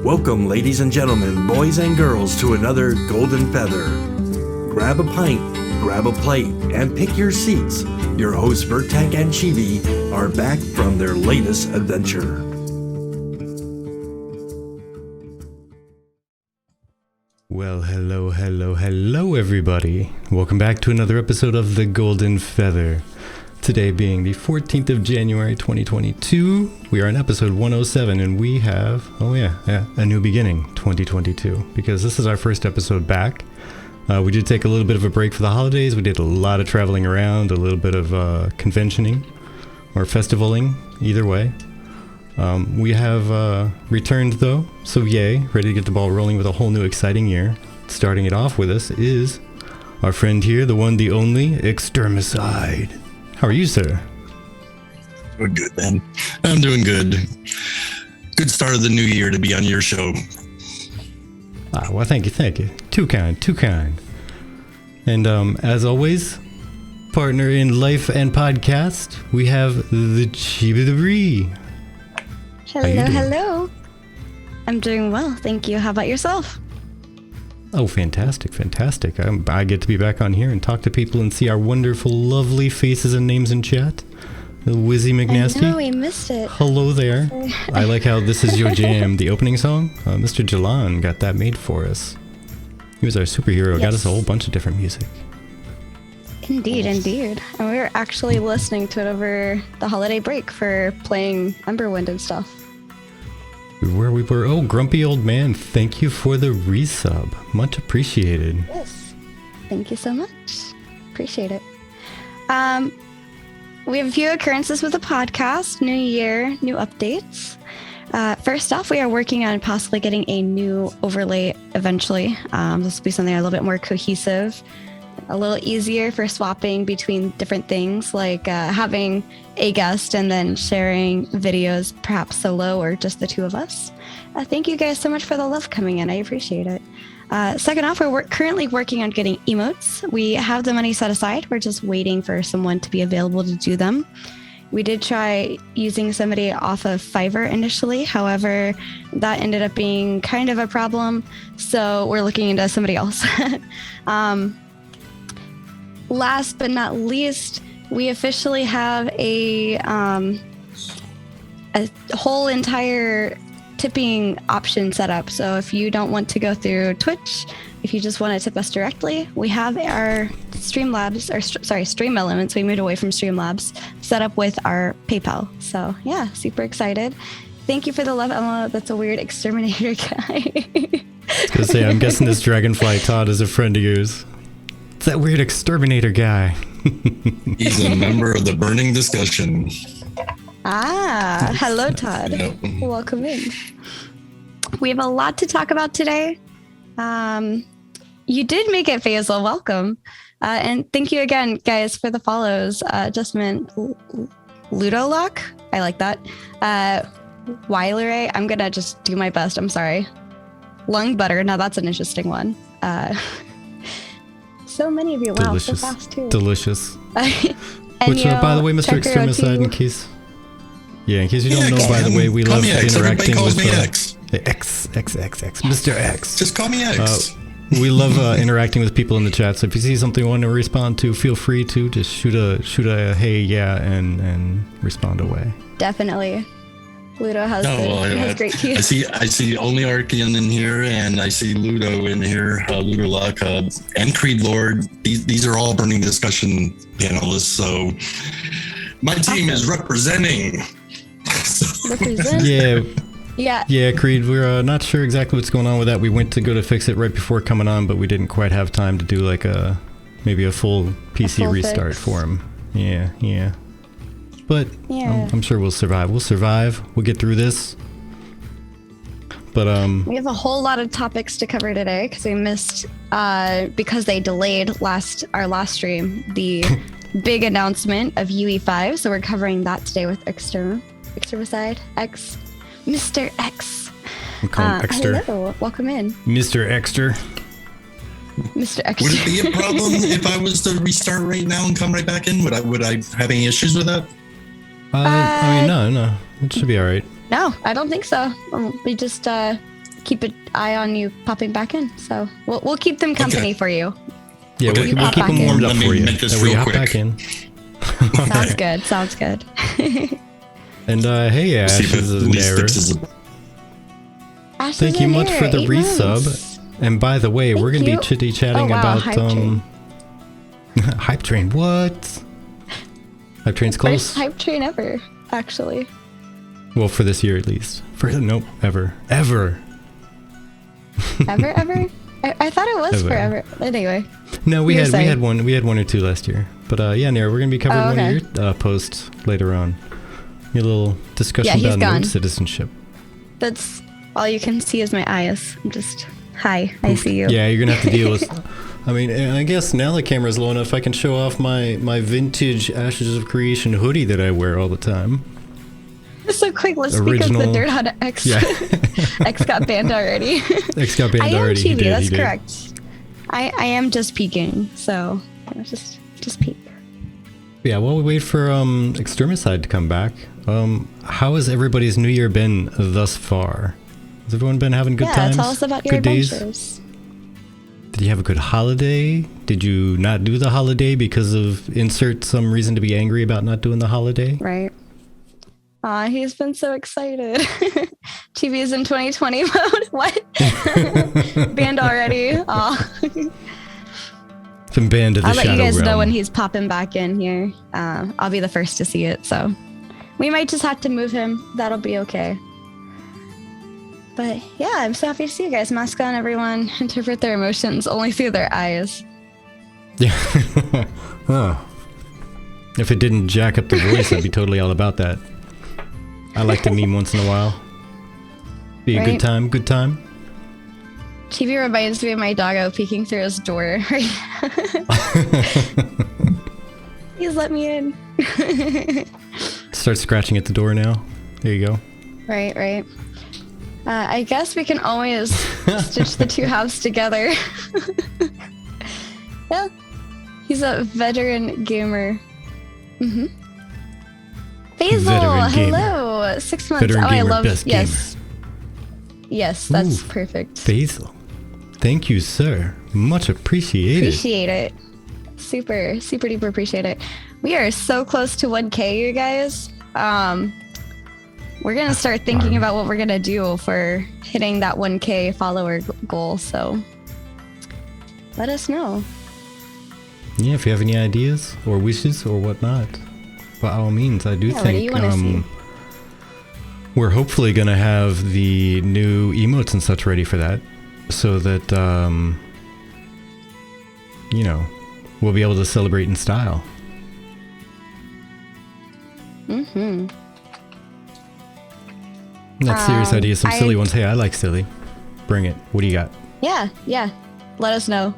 Welcome, ladies and gentlemen, boys and girls, to another Golden Feather. Grab a pint, grab a plate, and pick your seats. Your hosts, Vertek and Chibi, are back from their latest adventure. Well, hello, everybody. Welcome back to another episode of The Golden Feather. Today being the 14th of January, 2022, we are in episode 107, and we have, a new beginning, 2022, because this is our first episode back. We did take a little bit of a break for the holidays. We did a lot of traveling around, a little bit of conventioning, or festivaling, either way. We have returned, though, so yay, ready to get the ball rolling with a whole new exciting year. Starting it off with us is our friend here, the one, the only, Extermicide. How are you, sir? Doing good, man. I'm doing good. Good start of the new year to be on your show. Well, thank you. Too kind. And as always, partner in life and podcast, we have the Chibi. Hello. I'm doing well, thank you. How about yourself? Oh, fantastic. I get to be back on here and talk to people and see our wonderful, lovely faces and names in chat. Wizzy McNasty. I know, we missed it. Hello there. I like how this is your jam, the opening song. Mr. Jalan got that made for us. He was our superhero, Got us a whole bunch of different music. Indeed. And we were actually listening to it over the holiday break for playing Emberwind and stuff. Where we were. Oh, Grumpy Old Man, thank you for the resub. Much appreciated. Yes. Thank you so much. Appreciate it. We have a few occurrences with the podcast. New year, new updates. First off, we are working on possibly getting a new overlay eventually. This will be something a little bit more cohesive, a little easier for swapping between different things, like having a guest and then sharing videos, perhaps solo or just the two of us. Thank you guys so much for the love coming in. I appreciate it. Second off, we're currently working on getting emotes. We have the money set aside. We're just waiting for someone to be available to do them. We did try using somebody off of Fiverr initially. However, that ended up being kind of a problem. So we're looking into somebody else. Last but not least, we officially have a whole entire tipping option set up. So if you don't want to go through Twitch, if you just want to tip us directly, we have our Stream Elements. We moved away from Streamlabs, set up with our PayPal. So yeah, super excited. Thank you for the love, Emma. That's a weird exterminator guy. I'm guessing this Dragonfly Todd is a friend of yours. It's that weird exterminator guy. He's a member of the Burning Discussion. Hello, Todd. Yep. Welcome in. We have a lot to talk about today. You did make it, Faisal. Welcome. And thank you again, guys, for the follows. Justman Ludolock. I like that. Weileray. I'm going to just do my best. I'm sorry. Lung Butter. Now that's an interesting one. So many of you. Wow, delicious. So fast too. Delicious. Which, by the way, Mr. Extermicide, in case you don't know, by the way, we love interacting with X. X, Mr. X. Just call me X. We love interacting with people in the chat. So if you see something you want to respond to, feel free to just shoot a hey, yeah, and respond away. Definitely. Ludo has great teeth. I see only Archean in here, and I see Ludo in here, Ludo Lock, and Creed Lord. These are all Burning Discussion panelists, so my team is representing. Yeah, Creed, we're not sure exactly what's going on with that. We went to go to fix it right before coming on, but we didn't quite have time to do like maybe a full PC restart for him. Yeah. But I'm sure we'll survive. We'll get through this. But we have a whole lot of topics to cover today because we missed because they delayed our last stream the big announcement of UE5. So we're covering that today with Extermicide X, Mr. X. We call him Exter. Hello, welcome in, Mr. Exter. Mr. Exter. Would it be a problem if I was to restart right now and come right back in? Would I have any issues with that? No. It should be all right. No, I don't think so. We just keep an eye on you popping back in. So we'll keep them company for you. Yeah, Okay. we'll keep them warmed up Let me for you. make this And we real hop quick. back in. Sounds good. Sounds good. And hey, Ash See if is at an least error. fixes it. Ash Thank is you in much here, for the 8 resub. months. And by the way, we're Thank gonna you. be chitty chatting Oh, wow, about Hype Train. Hype Train. What? Hype Train's close. First hype train ever, actually. Well, for this year at least. Nope, ever. Ever? I thought it was Ever. forever. Anyway. No, we You were had saying. one or two last year. But yeah, Nara, we're gonna be covering Oh, one okay. of your posts later on. Your little discussion Yeah, he's about gone. node citizenship. That's all you can see is my eyes. I'm just, hi, I see you. Yeah, you're gonna have to deal with. I mean, I guess now the camera's low enough. I can show off my vintage Ashes of Creation hoodie that I wear all the time. So quick, let's speak of Original- the Dirt on X. Yeah. X got banned already. X got banned I am already. He TV, did, that's he did. correct. I am just peeking, so just peek. Yeah, while we wait for Extermicide to come back, how has everybody's New Year been thus far? Has everyone been having good times? Tell us about your good days? adventures. Did you have a good holiday? Did you not do the holiday because of insert some reason to be angry about not doing the holiday? Right. Aw, he's been so excited. TV is in 2020 mode. What? Banned already. Aw. Been banned to the I'll let Shadow you guys know Realm. when he's popping back in here. I'll be the first to see it, so we might just have to move him. That'll be okay. But yeah, I'm so happy to see you guys. Mask on, everyone. Interpret their emotions only through their eyes. Yeah. Oh. If it didn't jack up the voice, I'd be totally all about that. I like to meme once in a while. Be a Right. good time, good time. TV reminds me of my doggo peeking through his door. Please let me in. Start scratching at the door now. There you go. Right. I guess we can always stitch the two halves together. Yeah. He's a veteran gamer. Mm-hmm. Basil, Veteran gamer. hello. 6 months. Veteran I gamer, love best yes. Yes, that's Ooh. perfect. Basil. Thank you, sir. Much appreciated. Appreciate it. Super duper appreciate it. We are so close to 1K, you guys. We're gonna start thinking about what we're gonna do for hitting that 1K follower goal. So let us know. Yeah, if you have any ideas or wishes or whatnot, by all means, I do What do think you wanna see? we're hopefully gonna have the new emotes and such ready for that, so that you know, we'll be able to celebrate in style. Mm-hmm. Not serious ideas, some silly I- ones. Hey, I like silly. Bring it. What do you got? Yeah. Let us know.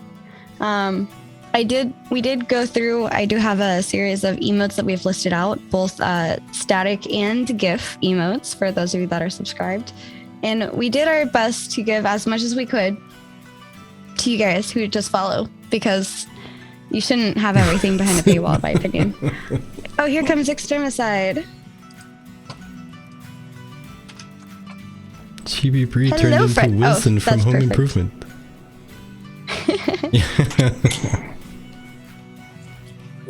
We did go through, I do have a series of emotes that we've listed out, both static and GIF emotes for those of you that are subscribed. And we did our best to give as much as we could to you guys who just follow, because you shouldn't have everything behind a paywall, in my opinion. Oh, here comes Extermicide. Chibi Bree Hello, turned into Fred. Wilson Oh, from that's Home perfect. Improvement.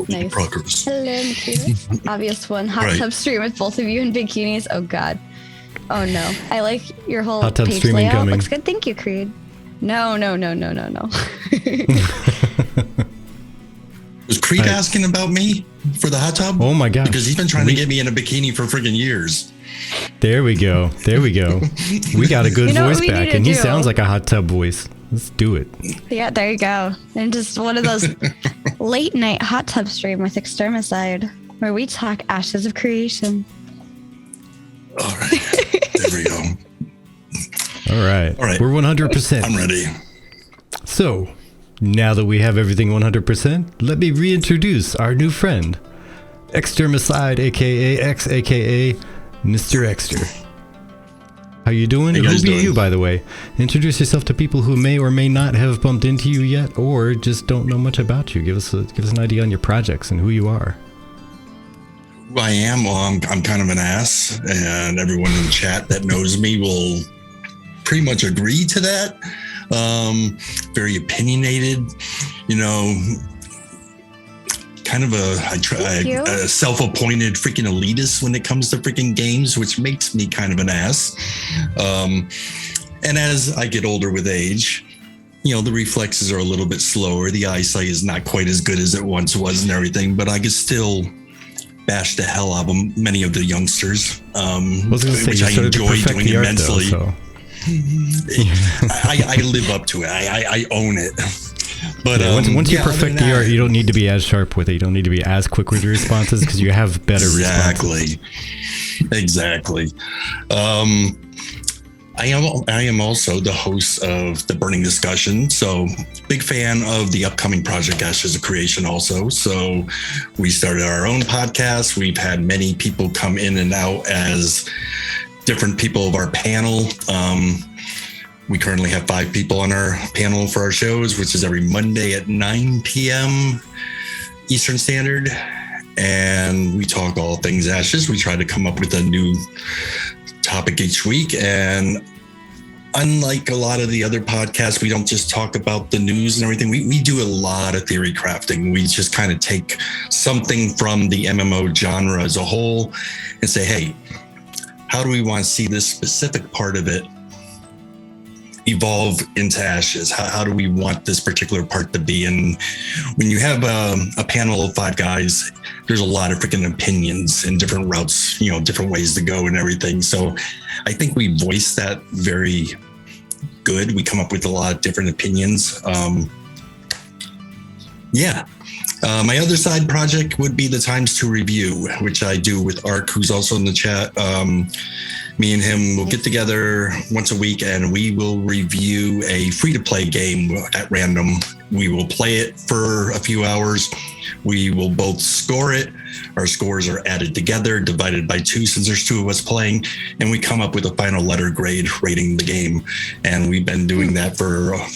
Nice. Progress. Hello, Nikita. Obvious one. Hot Right. tub stream with both of you in bikinis. Oh God. Oh no. I like your whole Hot tub page stream layout. incoming. Looks good. Thank you, Creed. No. Was Creed asking about me for the hot tub? Oh my gosh. Because he's been trying to get me in a bikini for friggin' years. There we go. We got a good You know what voice we back, need to and he do? sounds like a hot tub voice. Let's do it. Yeah, there you go. And just one of those late night hot tub stream with Extermicide, where we talk Ashes of Creation. All right. There we go. All right. All right. We're 100%. I'm ready. So, now that we have everything 100%, let me reintroduce our new friend, Extermicide, aka X, aka Mr. Exter. How you doing? How you Who guys be doing? you, by the way? Introduce yourself to people who may or may not have bumped into you yet, or just don't know much about you. Give us an idea on your projects and who you are. Who I am, well, I'm kind of an ass, and everyone in the chat that knows me will pretty much agree to that. Very opinionated, you know, kind of a self-appointed freaking elitist when it comes to freaking games, which makes me kind of an ass. And as I get older with age, you know, the reflexes are a little bit slower. The eyesight is not quite as good as it once was and everything, but I can still bash the hell out of many of the youngsters, which I enjoy doing immensely. Though, so. I live up to it. I own it. But once you perfect the art, you don't need to be as sharp with it. You don't need to be as quick with your responses because you have better responses. Exactly. I am also the host of the Burning Discussion, so big fan of the upcoming Project Ashes of Creation also. So we started our own podcast. We've had many people come in and out as different people of our panel. We currently have 5 people on our panel for our shows, which is every Monday at 9 p.m. Eastern Standard. And we talk all things Ashes. We try to come up with a new topic each week. And unlike a lot of the other podcasts, we don't just talk about the news and everything. We do a lot of theory crafting. We just kind of take something from the MMO genre as a whole and say, hey, how do we want to see this specific part of it evolve into Ashes? How do we want this particular part to be? And when you have a panel of 5 guys, there's a lot of freaking opinions and different routes, you know, different ways to go and everything. So I think we voice that very good. We come up with a lot of different opinions. My other side project would be the Times 2 Review, which I do with Ark, who's also in the chat. Me and him will get together once a week and we will review a free-to-play game at random. We will play it for a few hours. We will both score it. Our scores are added together, divided by 2 since there's 2 of us playing, and we come up with a final letter grade rating the game. And we've been doing that for a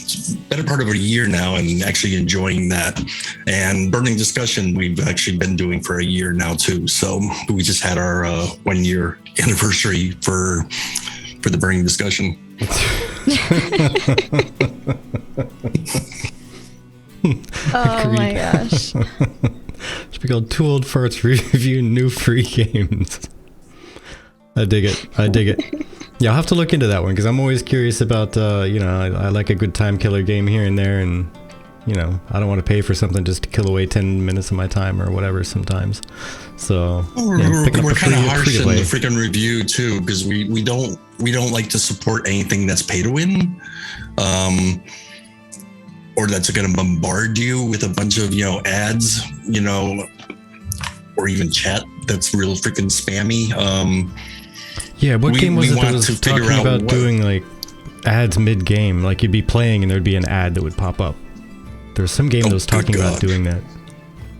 better part of a year now and actually enjoying that. And Burning Discussion, we've actually been doing for a year now too. So we just had our 1-year anniversary for the Burning Discussion. Oh my gosh. Should be called Two Old Farts Review New Free Games. I dig it. Yeah, I'll have to look into that one because I'm always curious about, I like a good time killer game here and there, and, you know, I don't want to pay for something just to kill away 10 minutes of my time or whatever sometimes. So we're kind of harsh in the freaking review too, because we don't like to support anything that's pay to win. Or that's going to bombard you with a bunch of, ads, or even chat that's real freaking spammy. What game was it that was talking about doing like ads mid-game? Like you'd be playing and there'd be an ad that would pop up. There was some game that was talking about doing that.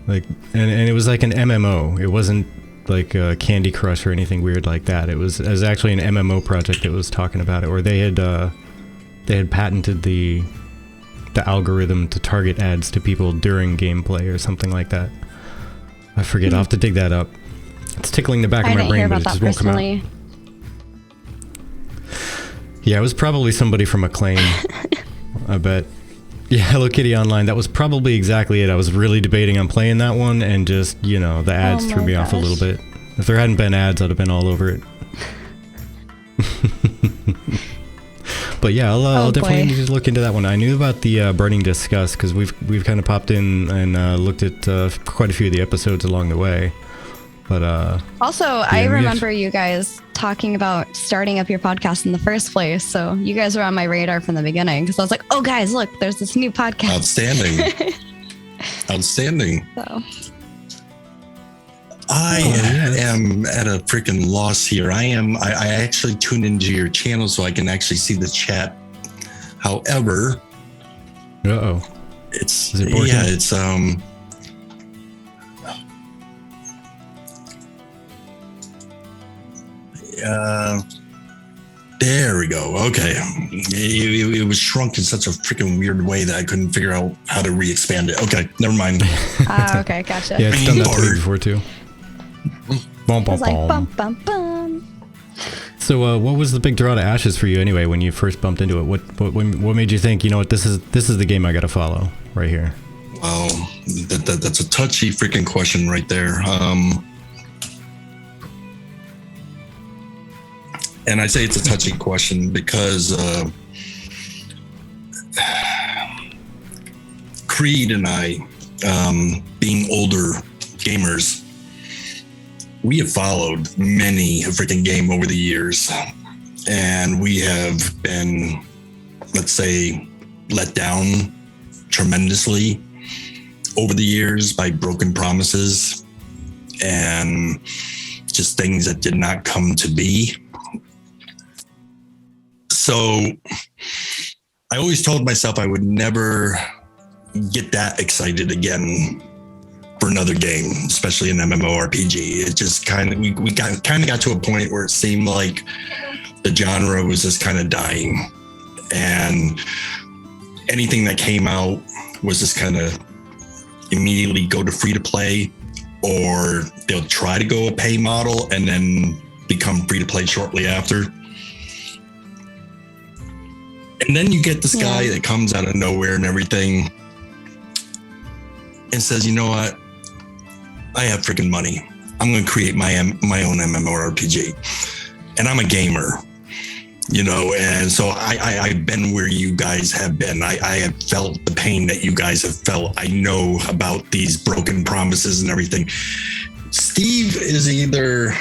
Like, and it was like an MMO. It wasn't like Candy Crush or anything weird like that. It was actually an MMO project that was talking about it, or they had patented the algorithm to target ads to people during gameplay or something like that. I forget. I'll have to dig that up. It's tickling the back of my brain, but it just won't come out. Yeah, it was probably somebody from Acclaim. I bet. Yeah, Hello Kitty Online. That was probably exactly it. I was really debating on playing that one, and just, the ads threw me off a little bit. If there hadn't been ads, I'd have been all over it. But yeah, I'll definitely need to look into that one. I knew about the Burning Discuss because we've kind of popped in and looked at quite a few of the episodes along the way. But also, I remember you guys talking about starting up your podcast in the first place. So you guys were on my radar from the beginning because I was like, oh guys, look, there's this new podcast. Outstanding. So. I am at a freaking loss here. I actually tuned into your channel so I can actually see the chat. However, it's there we go. Okay. It was shrunk in such a freaking weird way that I couldn't figure out how to re-expand it. Okay, never mind. Okay, gotcha. Yeah, it's done that to me before too. Bum, bum, like, bum, bum, bum. So, what was the big draw to Ashes for you anyway when you first bumped into it? What made you think, you know what, this is the game I got to follow right here? Wow, that's a touchy freaking question right there. And I say it's a touchy question because Creed and I, being older gamers, we have followed many a freaking game over the years, and we have been, let's say, let down tremendously over the years by broken promises and just things that did not come to be. So I always told myself I would never get that excited again for another game, especially an MMORPG. It just kind of, we got to a point where it seemed like the genre was just kind of dying, and anything that came out was just kind of immediately go to free to play, or they'll try to go a pay model and then become free to play shortly after. And then you get this guy that comes out of nowhere and everything and says, you know what? I have freaking money. I'm going to create my own MMORPG. And I'm a gamer, you know, and so I've been where you guys have been. I have felt the pain that you guys have felt. I know about these broken promises and everything. Steve is either,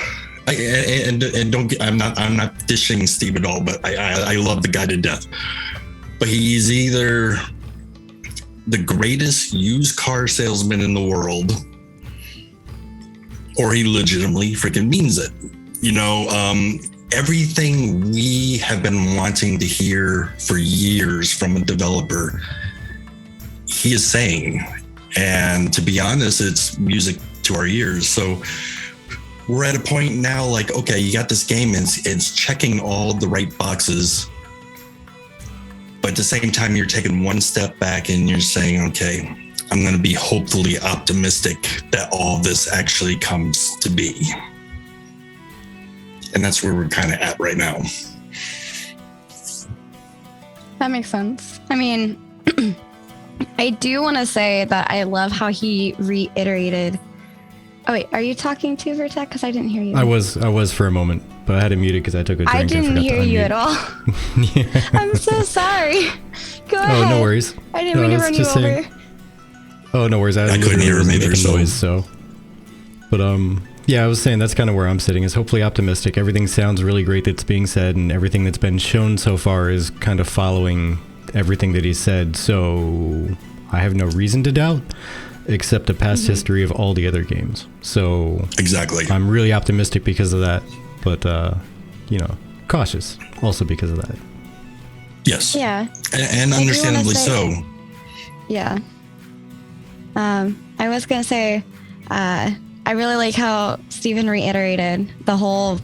I'm not dishing Steve at all, but I love the guy to death. But he's either the greatest used car salesman in the world, or he legitimately freaking means it. You know, everything we have been wanting to hear for years from a developer, he is saying. And to be honest, it's music to our ears. So we're at a point now, like, okay, you got this game, and it's checking all the right boxes. But at the same time, you're taking one step back and you're saying, okay, I'm going to be hopefully optimistic that all this actually comes to be. And that's where we're kind of at right now. That makes sense. I mean, I do want to say that I love how he reiterated. Oh, wait, are you talking to Vertec? Because I didn't hear you. I was for a moment, but I had it muted because I took a drink. I didn't hear you at all. Yeah. I'm so sorry. Go ahead. Oh, no worries. I didn't mean to run you over. Saying, oh, no worries. I couldn't hear him either, noise, so. But yeah, I was saying that's kind of where I'm sitting, is hopefully optimistic. Everything sounds really great that's being said, and everything that's been shown so far is kind of following everything that he said. So I have no reason to doubt, except a past history of all the other games. So exactly, I'm really optimistic because of that, but you know, cautious also because of that. Yes. Yeah. And understandably so. Yeah. I was gonna say, I really like how Steven reiterated the whole,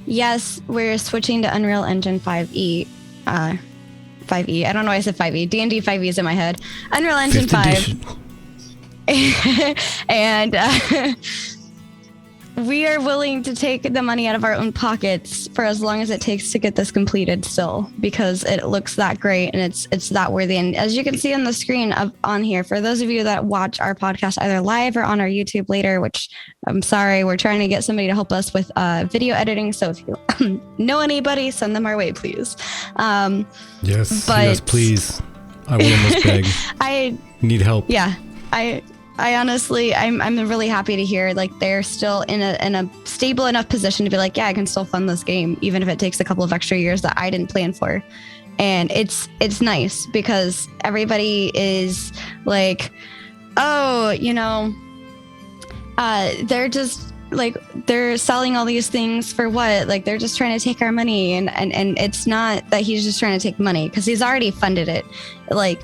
yes, we're switching to Unreal Engine 5e. 5e. I don't know why I said 5e. D&D 5e is in my head. Unreal Engine 5. And we are willing to take the money out of our own pockets for as long as it takes to get this completed still, because it looks that great and it's that worthy. And as you can see on the screen on here, for those of you that watch our podcast either live or on our YouTube later, which I'm sorry, we're trying to get somebody to help us with video editing. So if you know anybody, send them our way, please. Yes, please. I will almost beg. I need help. Yeah, I honestly, I'm really happy to hear like they're still in a stable enough position to be like, yeah, I can still fund this game, even if it takes a couple of extra years that I didn't plan for. And it's nice because everybody is like, oh, you know, they're just like, they're selling all these things for what? Like, they're just trying to take our money. And it's not that he's just trying to take money, because he's already funded it. Like,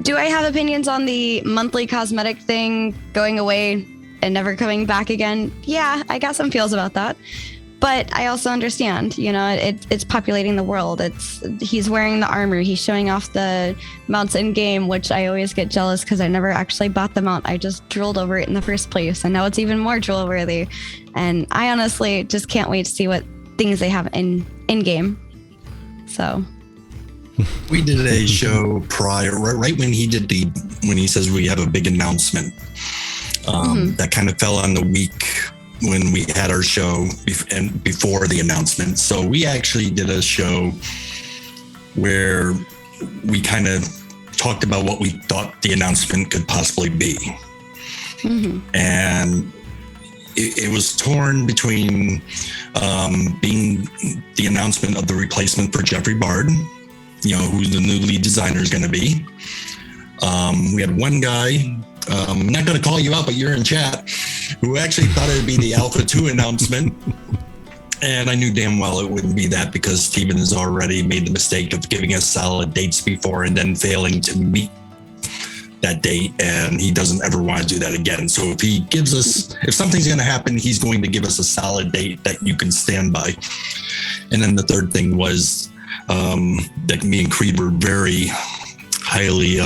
do I have opinions on the monthly cosmetic thing going away and never coming back again? Yeah, I got some feels about that. But I also understand, you know, it's populating the world. He's wearing the armor. He's showing off the mounts in game, which I always get jealous because I never actually bought the mount. I just drooled over it in the first place. And now it's even more drool worthy. And I honestly just can't wait to see what things they have in game. So we did a show prior, right when he says we have a big announcement. That kind of fell on the week when we had our show and before the announcement. So we actually did a show where we kind of talked about what we thought the announcement could possibly be. And it was torn between being the announcement of the replacement for Jeffrey Bard, who the new lead designer is going to be. We had one guy, I'm not going to call you out, but you're in chat, who actually thought it would be the Alpha 2 announcement. And I knew damn well it wouldn't be that, because Steven has already made the mistake of giving us solid dates before and then failing to meet that date. And he doesn't ever want to do that again. So if something's going to happen, he's going to give us a solid date that you can stand by. And then the third thing was that me and Creed were very highly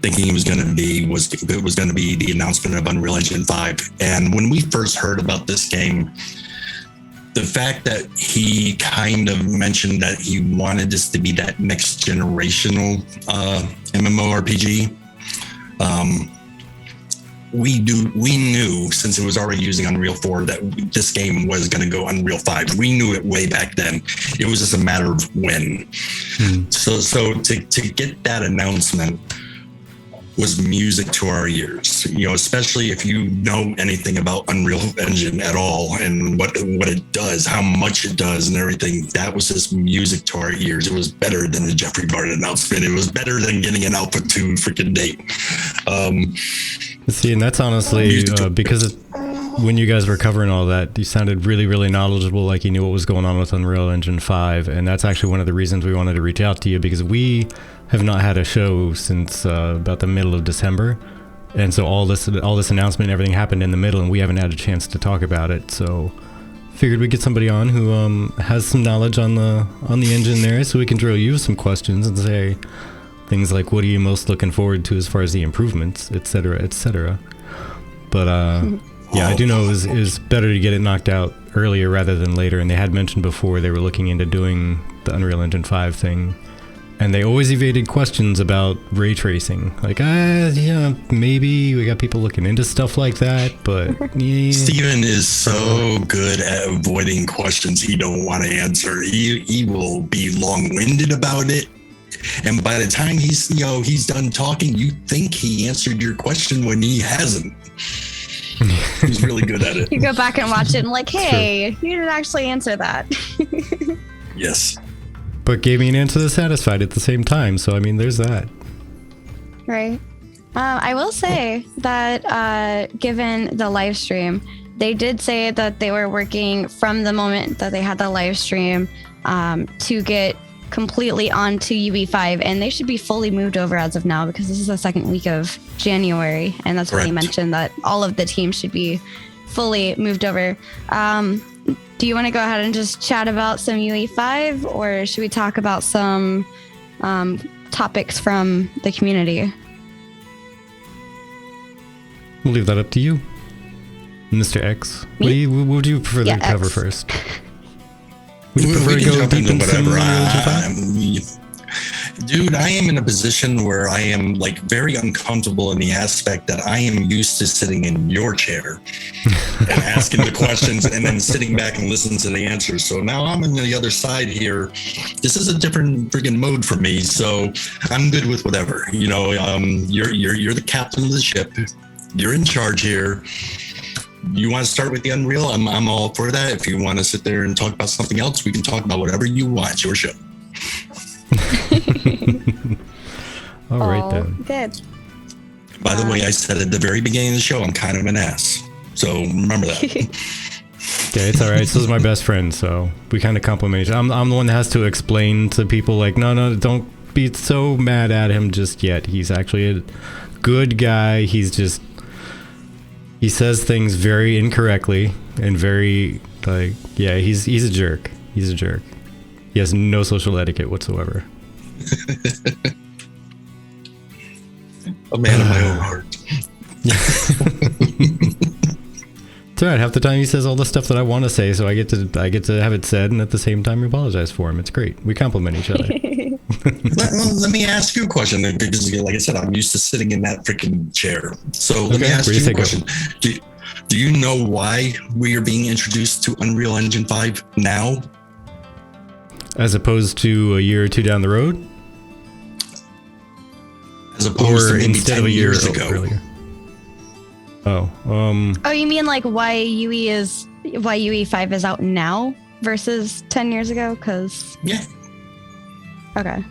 thinking it was going to be the announcement of Unreal Engine 5. And when we first heard about this game, the fact that he kind of mentioned that he wanted this to be that next generational MMORPG, we knew, since it was already using Unreal 4, that this game was going to go Unreal 5. We knew it way back then. It was just a matter of when. So to get that announcement was music to our ears, especially if you know anything about Unreal Engine at all and what it does, how much it does and everything. That was just music to our ears. It was better than the Jeffrey Bard announcement. It was better than getting an Alpha 2 freaking date. See, and that's honestly because when you guys were covering all that, you sounded really, really knowledgeable, like you knew what was going on with Unreal Engine 5. And that's actually one of the reasons we wanted to reach out to you, because we have not had a show since about the middle of December. And so all this announcement and everything happened in the middle, and we haven't had a chance to talk about it. So figured we'd get somebody on who has some knowledge on the engine there, so we can drill you some questions and say things like, what are you most looking forward to as far as the improvements, et cetera, et cetera. But yeah, I do know it was better to get it knocked out earlier rather than later. And they had mentioned before they were looking into doing the Unreal Engine 5 thing. And they always evaded questions about ray tracing. Like, yeah, maybe we got people looking into stuff like that, but yeah. Steven is so good at avoiding questions he don't want to answer. He will be long-winded about it. And by the time he's done talking, you think he answered your question when he hasn't. He's really good at it. You go back and watch it and like, hey, you didn't actually answer that. Yes. But gave me an answer that's satisfied at the same time. So, I mean, there's that. Right. I will say that given the live stream, they did say that they were working from the moment that they had the live stream to get completely onto UE5, and they should be fully moved over as of now, because this is the second week of January, and that's what they mentioned, that all of the teams should be fully moved over. Do you want to go ahead and just chat about some UE5, or should we talk about some topics from the community? We'll leave that up to you, Mr. X. What would you prefer to cover first? We can jump into whatever. Dude, I am in a position where I am like very uncomfortable in the aspect that I am used to sitting in your chair and asking the questions and then sitting back and listening to the answers. So now I'm on the other side here. This is a different friggin' mode for me. So I'm good with whatever. You're the captain of the ship. You're in charge here. You want to start with the Unreal? I'm all for that. If you want to sit there and talk about something else, we can talk about whatever you want. It's your show. All right then. Good. By the way, I said at the very beginning of the show, I'm kind of an ass. So remember that. Okay, it's all right. So is my best friend, so we kind of compliment each other. I'm the one that has to explain to people like, no, don't be so mad at him just yet. He's actually a good guy. He says things very incorrectly and very like, yeah, he's a jerk. He's a jerk. He has no social etiquette whatsoever. A man of my own heart. It's all right. Half the time he says all the stuff that I want to say, so I get to have it said, and at the same time apologize for him. It's great. We compliment each other. Let me ask you a question, because like I said, I'm used to sitting in that freaking chair. So let me ask you a question. Do you know why we are being introduced to Unreal Engine 5 now? As opposed to a year or two down the road? As opposed to maybe instead 10 of a year years ago. Earlier. Oh, Oh, you mean like why UE5 is out now versus 10 years ago? Because yeah. Okay.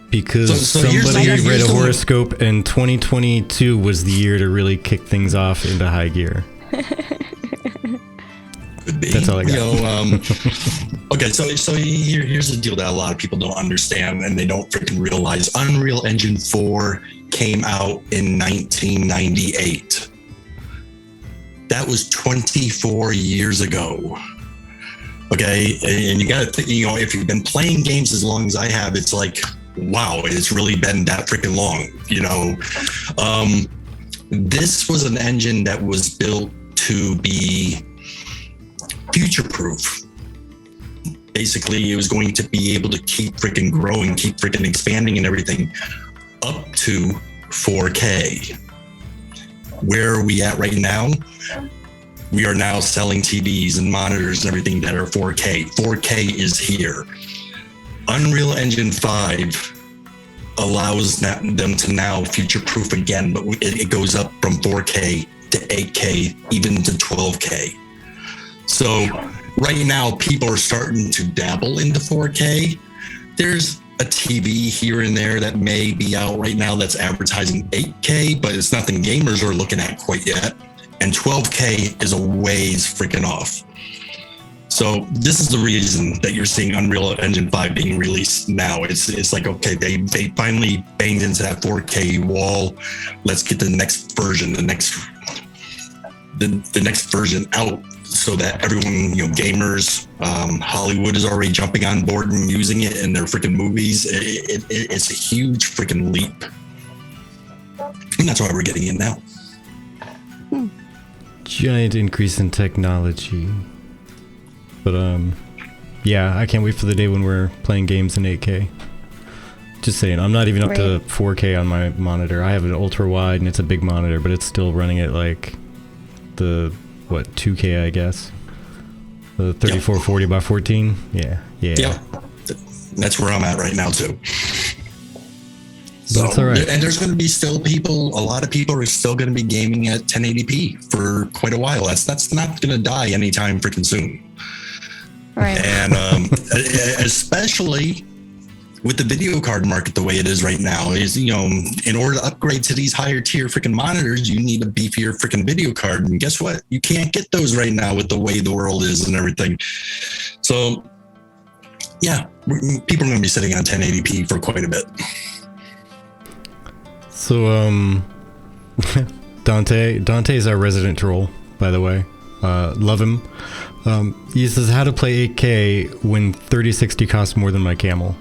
Because So somebody here's read a the- horoscope, and 2022 was the year to really kick things off into high gear. Could be. That's all I got. Okay, so here's the deal that a lot of people don't understand, and they don't freaking realize. Unreal Engine 4 came out in 1998. That was 24 years ago. Okay, and you got to think, if you've been playing games as long as I have, it's like, wow, it's really been that freaking long. This was an engine that was built to be future-proof. Basically, it was going to be able to keep freaking growing, keep freaking expanding and everything up to 4K. Where are we at right now? We are now selling TVs and monitors and everything that are 4K. 4K is here. Unreal Engine 5 allows them to now future-proof again, but it goes up from 4K to 8K, even to 12K. So right now, people are starting to dabble into 4K. There's a TV here and there that may be out right now that's advertising 8K, but it's nothing gamers are looking at quite yet. And 12K is a ways freaking off. So this is the reason that you're seeing Unreal Engine 5 being released now. It's like, okay, they finally banged into that 4K wall. Let's get the next version, the next version out, so that everyone, gamers, Hollywood is already jumping on board and using it in their freaking movies. It's a huge freaking leap. And that's why we're getting it now. Giant increase in technology. But, yeah, I can't wait for the day when we're playing games in 8K. Just saying, I'm not even up to 4K on my monitor. I have an ultra wide and it's a big monitor, but it's still running at like the 2K, I guess. The 3440 by 14. Yeah. That's where I'm at right now too. So, that's all right. And there's going to be still a lot of people are still going to be gaming at 1080p for quite a while. That's not going to die anytime freaking soon. Right. And especially with the video card market the way it is right now, is, in order to upgrade to these higher tier freaking monitors, you need a beefier freaking video card. And guess what? You can't get those right now with the way the world is and everything. So, yeah, people are going to be sitting on 1080p for quite a bit. So, Dante's our resident troll, by the way. Love him. He says, how to play 8K when 3060 costs more than my camel.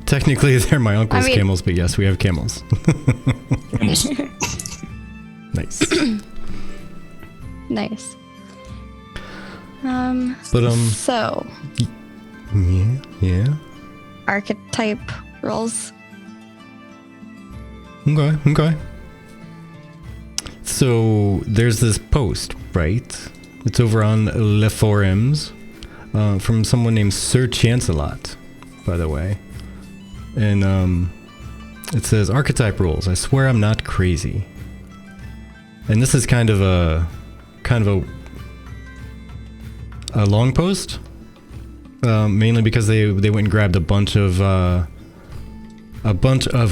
Technically, they're my uncle's camels, but yes, we have camels. Camels. Nice. Nice. But, So. Yeah. Archetype roles. Okay. So there's this post, right? It's over on Le Forums from someone named Sir Chancelot, by the way. And it says, archetype rules. I swear I'm not crazy. And this is kind of a long post, mainly because they went and grabbed a bunch of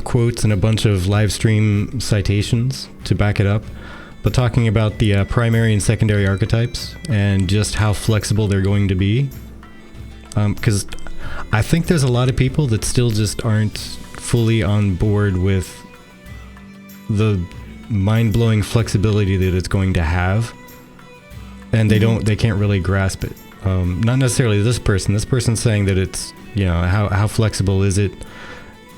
quotes and a bunch of live stream citations to back it up, but talking about the primary and secondary archetypes and just how flexible they're going to be. Because I think there's a lot of people that still just aren't fully on board with the mind-blowing flexibility that it's going to have, and they can't really grasp it. Not necessarily this person's saying that it's, how flexible is it,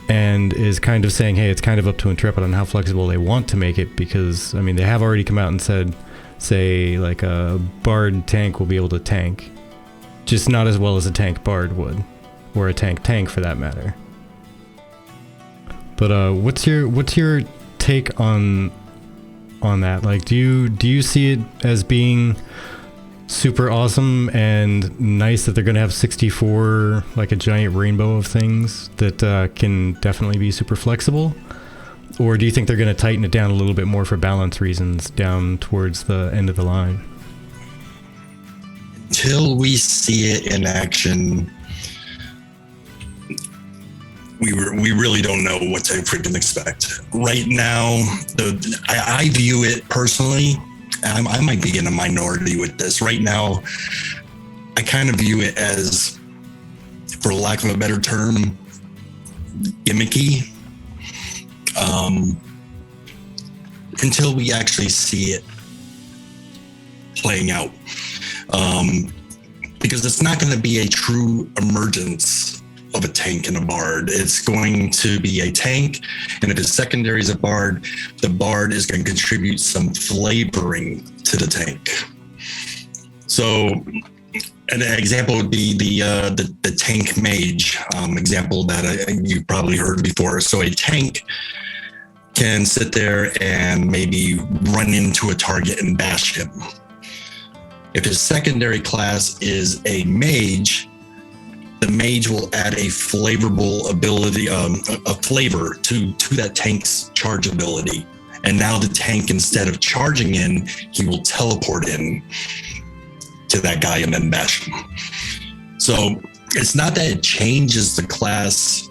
and is kind of saying, hey, it's kind of up to Intrepid on how flexible they want to make it, because, they have already come out and said, say like a bard tank will be able to tank, just not as well as a tank bard would, or a tank for that matter. But what's your take on that? Like, do you see it as being super awesome and nice that they're going to have 64, like a giant rainbow of things that can definitely be super flexible? Or do you think they're going to tighten it down a little bit more for balance reasons down towards the end of the line? Until we see it in action, we really don't know what to freaking expect. Right now, I view it personally, I might be in a minority with this. Right now, I kind of view it as, for lack of a better term, gimmicky. Until we actually see it playing out. Because it's not going to be a true emergence of a tank and a bard. It's going to be a tank, and if his secondary is a bard, the bard is going to contribute some flavoring to the tank. So an example would be the tank mage example that you've probably heard before. So a tank can sit there and maybe run into a target and bash him. If his secondary class is a mage, the mage will add a flavorable ability, a flavor to that tank's charge ability. And now the tank, instead of charging in, he will teleport in to that guy and then bash him. So it's not that it changes the class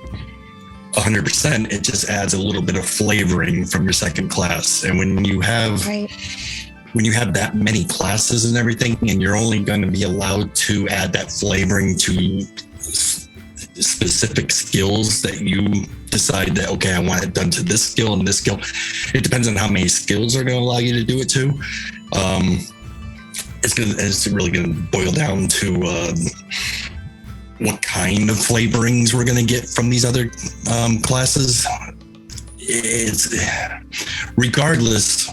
100%, it just adds a little bit of flavoring from your second class. And when you have that many classes and everything, and you're only going to be allowed to add that flavoring to specific skills that you decide that, okay, I want it done to this skill and this skill. It depends on how many skills are going to allow you to do it to. It's really going to boil down to what kind of flavorings we're going to get from these other classes. It's regardless.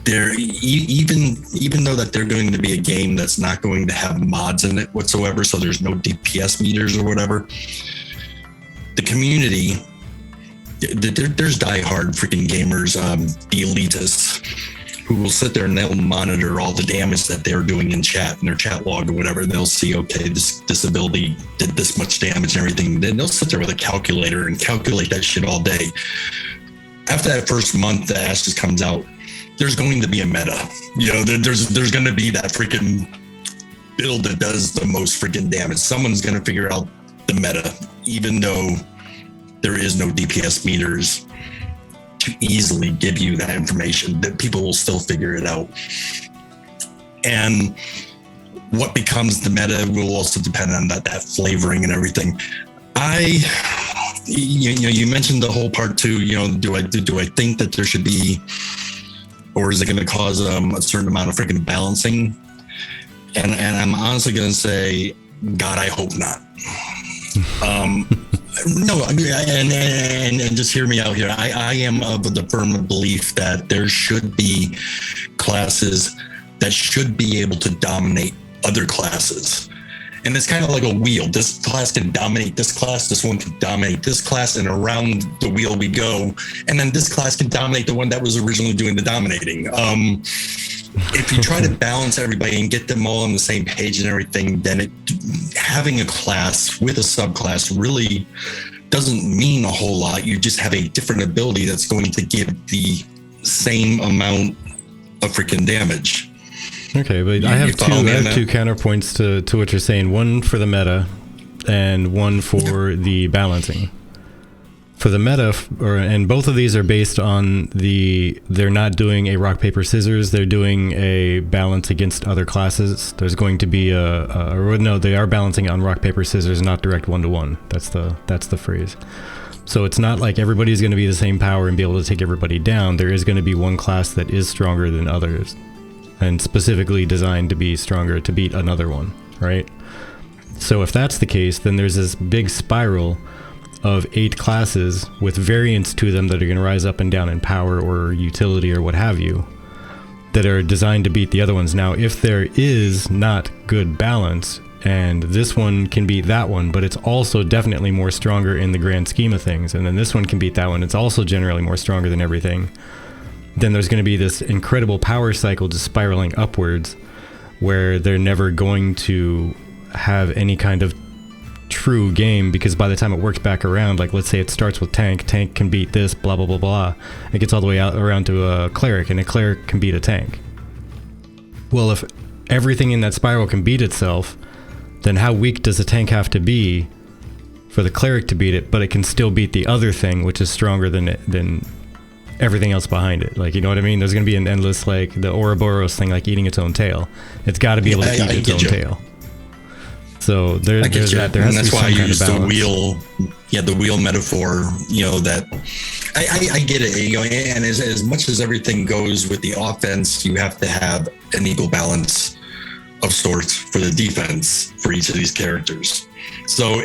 They're even though that they're going to be a game that's not going to have mods in it whatsoever, so there's no DPS meters or whatever. The community, there's diehard freaking gamers, the elitists, who will sit there and they'll monitor all the damage that they're doing in chat, in their chat log or whatever. They'll see, okay, this ability did this much damage and everything. Then they'll sit there with a calculator and calculate that shit all day. After that first month that Ashes comes out, there's going to be a meta. You know, there's going to be that freaking build that does the most freaking damage. Someone's going to figure out the meta, even though there is no DPS meters to easily give you that information. That people will still figure it out. And what becomes the meta will also depend on that flavoring and everything. You mentioned the whole part too. You know, do I think that there should be, or is it going to cause a certain amount of freaking balancing? And I'm honestly going to say, God, I hope not. No, and just hear me out here. I am of the firm belief that there should be classes that should be able to dominate other classes. And it's kind of like a wheel. This class can dominate this class. This one can dominate this class, and around the wheel we go. And then this class can dominate the one that was originally doing the dominating. If you try to balance everybody and get them all on the same page and everything, then having a class with a subclass really doesn't mean a whole lot. You just have a different ability that's going to give the same amount of freaking damage. Okay, but I have two counterpoints to what you're saying. One for the meta and one for the balancing. For the meta, and both of these are based on they're not doing a rock, paper, scissors. They're doing a balance against other classes. There's going to be they are balancing on rock, paper, scissors, not direct 1-to-1. That's the phrase. So it's not like everybody's going to be the same power and be able to take everybody down. There is going to be one class that is stronger than others, and specifically designed to be stronger to beat another one, right? So if that's the case, then there's this big spiral of 8 classes with variants to them that are going to rise up and down in power or utility or what have you. that are designed to beat the other ones. Now, if there is not good balance, and this one can beat that one, but it's also definitely more stronger in the grand scheme of things, and then this one can beat that one, it's also generally more stronger than everything, then there's going to be this incredible power cycle just spiraling upwards, where they're never going to have any kind of true game, because by the time it works back around, like let's say it starts with tank can beat this, blah blah blah blah, it gets all the way out around to a cleric, and a cleric can beat a tank. Well, if everything in that spiral can beat itself, then how weak does a tank have to be for the cleric to beat it, but it can still beat the other thing, which is stronger than everything else behind it? Like, you know what I mean? There's going to be an endless, like the Ouroboros thing, like eating its own tail. It's got to be able to eat its own tail. So there's that. There has to be some kind of balance. The wheel, the wheel metaphor. You know that I get it. You know, and as much as everything goes with the offense, you have to have an equal balance of sorts for the defense for each of these characters. So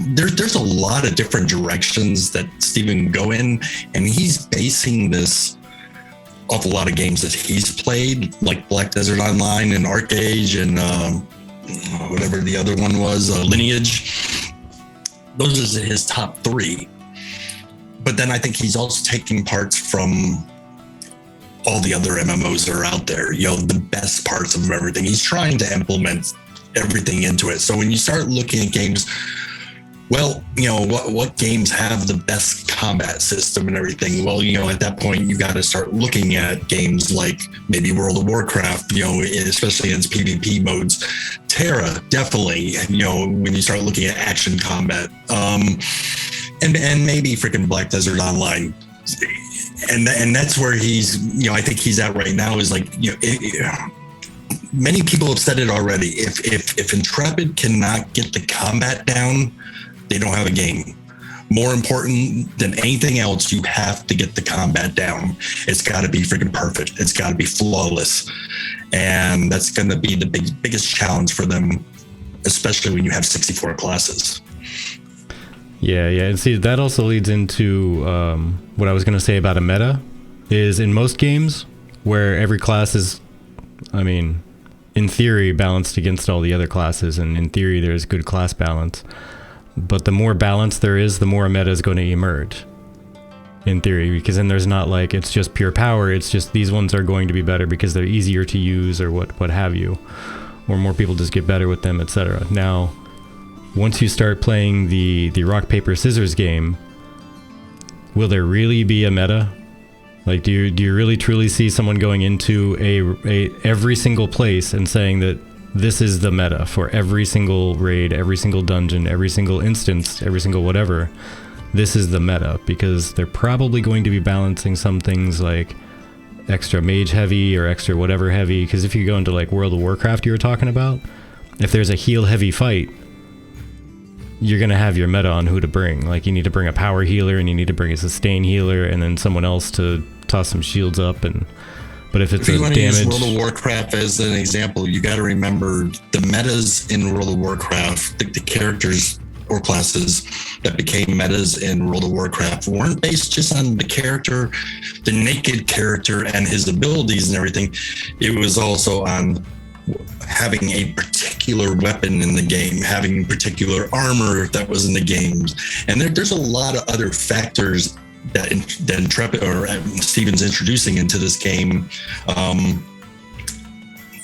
there's a lot of different directions that Steven can go in, and he's basing this off a lot of games that he's played, like Black Desert Online and Arcade and whatever the other one was, Lineage. Those are his top 3. But then I think he's also taking parts from all the other MMOs that are out there, you know, the best parts of everything. He's trying to implement everything into it. So when you start looking at games, well, you know, what games have the best combat system and everything? Well, you know, at that point, you got to start looking at games like maybe World of Warcraft, you know, especially in its PvP modes. Terra, definitely, you know, when you start looking at action combat. And maybe freaking Black Desert Online. And that's where he's, you know, I think he's at right now is like, you know, many people have said it already. If Intrepid cannot get the combat down, they don't have a game. More important than anything else, you have to get the combat down. It's got to be freaking perfect. It's got to be flawless. And that's going to be the biggest challenge for them, especially when you have 64 classes. Yeah. And see, that also leads into what I was going to say about a meta, is in most games where every class is, I mean, in theory, balanced against all the other classes, and in theory, there's good class balance. But the more balance there is, the more a meta is going to emerge, in theory, because then there's not like it's just pure power. It's just these ones are going to be better because they're easier to use, or what have you, or more people just get better with them, etc. Now, once you start playing the rock paper scissors game, will there really be a meta? Like, do you really truly see someone going into a every single place and saying that this is the meta for every single raid, every single dungeon, every single instance, every single whatever? This is the meta, because they're probably going to be balancing some things like extra mage heavy or extra whatever heavy. Because if you go into like World of Warcraft you were talking about, if there's a heal heavy fight, you're going to have your meta on who to bring. Like, you need to bring a power healer, and you need to bring a sustain healer, and then someone else to toss some shields up. But if it's if you want to damage, use World of Warcraft as an example, you got to remember the metas in World of Warcraft, the characters or classes that became metas in World of Warcraft weren't based just on the character, the naked character and his abilities and everything. It was also on having a particular weapon in the game, having particular armor that was in the game. And there's a lot of other factors that Intrepid or Steven's introducing into this game.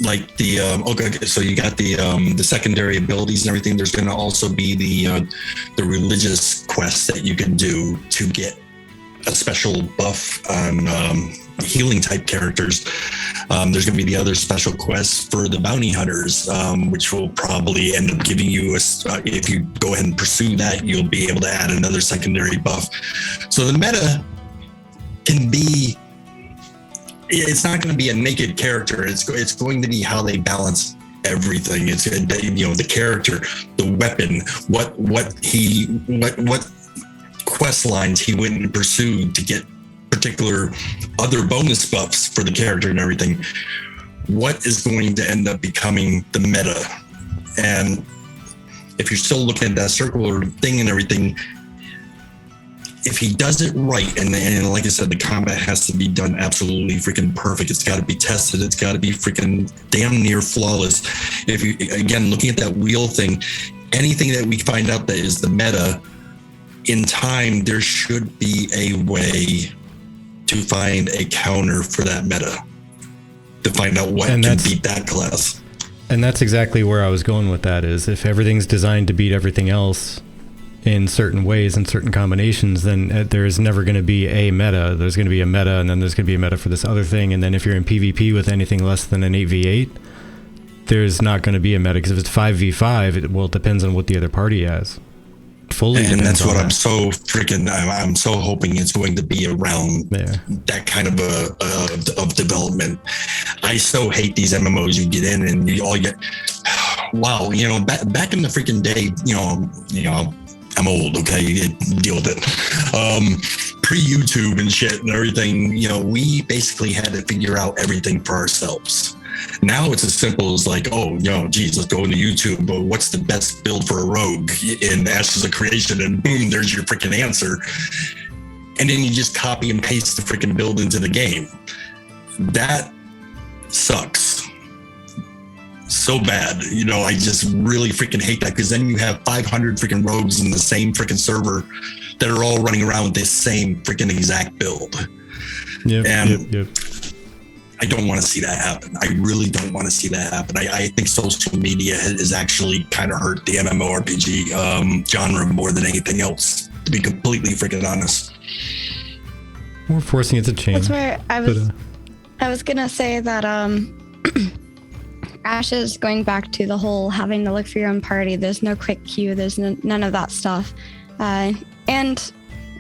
Like the okay, so you got the secondary abilities and everything. There's going to also be the religious quests that you can do to get a special buff on healing type characters. There's going to be the other special quests for the bounty hunters, which will probably end up giving you if you go ahead and pursue that, you'll be able to add another secondary buff. So the meta can be, it's not going to be a naked character. It's going to be how they balance everything. It's, you know, the character, the weapon, what quest lines he went and pursued to get particular other bonus buffs for the character and everything. What is going to end up becoming the meta? And if you're still looking at that circular thing and everything, if he does it right, and like I said, the combat has to be done absolutely freaking perfect. It's got to be tested. It's got to be freaking damn near flawless. If you, again, looking at that wheel thing, anything that we find out that is the meta, in time, there should be a way to find a counter for that meta, to find out what can beat that class. And that's exactly where I was going with that, is if everything's designed to beat everything else in certain ways and certain combinations, then there's never going to be a meta. There's going to be a meta, and then there's going to be a meta for this other thing. And then if you're in PvP with anything less than an 8v8, there's not going to be a meta, because if it's 5v5, it depends on what the other party has. Fully, and that's what I'm so hoping it's going to be around that kind of of development. I so hate these MMOs you get in and you all get, wow, back in the freaking day, I'm old, okay, deal with it. Pre-YouTube and shit and everything, we basically had to figure out everything for ourselves. Now it's as simple as like, geez, let's go into YouTube, but what's the best build for a rogue in Ashes of Creation? And boom, there's your freaking answer. And then you just copy and paste the freaking build into the game. That sucks so bad. I just really freaking hate that, because then you have 500 freaking rogues in the same freaking server that are all running around with this same freaking exact build. Yep. I don't want to see that happen. I really don't want to see that happen. I think social media has actually kind of hurt the MMORPG genre more than anything else, to be completely freaking honest. We're forcing it to change. That's where I was gonna say that Ashes, going back to the whole having to look for your own party, there's no quick queue, there's none of that stuff. And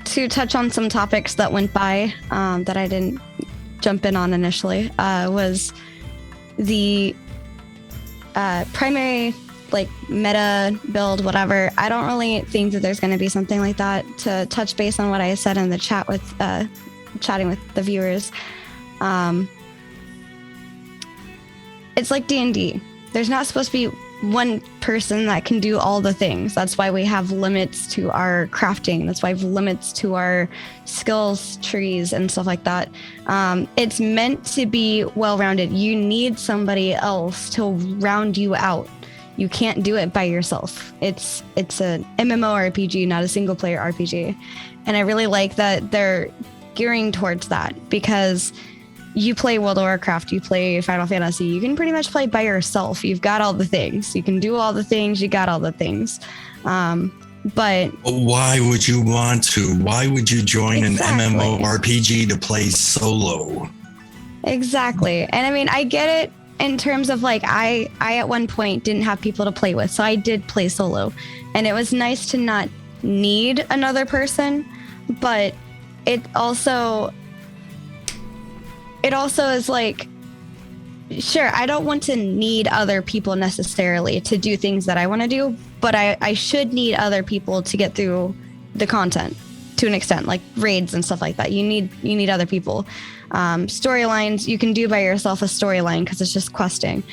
to touch on some topics that went by that I didn't jump in on initially, was the primary meta build, whatever. I don't really think that there's going to be something like that. To touch base on what I said in the chat with chatting with the viewers, it's like D&D. There's not supposed to be one person that can do all the things. That's why we have limits to our crafting. That's why we have limits to our skills trees and stuff like that. It's meant to be well-rounded. You need somebody else to round you out. You can't do it by yourself. It's an MMORPG, not a single-player RPG. And I really like that they're gearing towards that, because you play World of Warcraft, you play Final Fantasy, you can pretty much play by yourself. You've got all the things. You can do all the things. You got all the things. But why would you want to? Why would you join an MMORPG to play solo? Exactly. And I mean, I get it in terms of I at one point didn't have people to play with, so I did play solo. And it was nice to not need another person, but it also is sure, I don't want to need other people necessarily to do things that I want to do, but I should need other people to get through the content to an extent, like raids and stuff like that. You need other people. Storylines, you can do by yourself a storyline because it's just questing,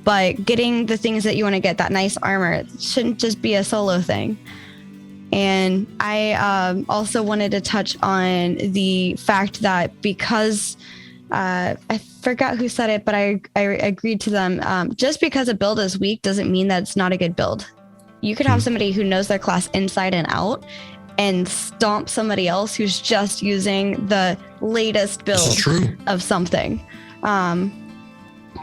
but getting the things that you want to get, that nice armor, it shouldn't just be a solo thing. And I also wanted to touch on the fact that because I forgot who said it, but I agreed to them. Just because a build is weak doesn't mean that it's not a good build. You could have somebody who knows their class inside and out and stomp somebody else who's just using the latest build of something.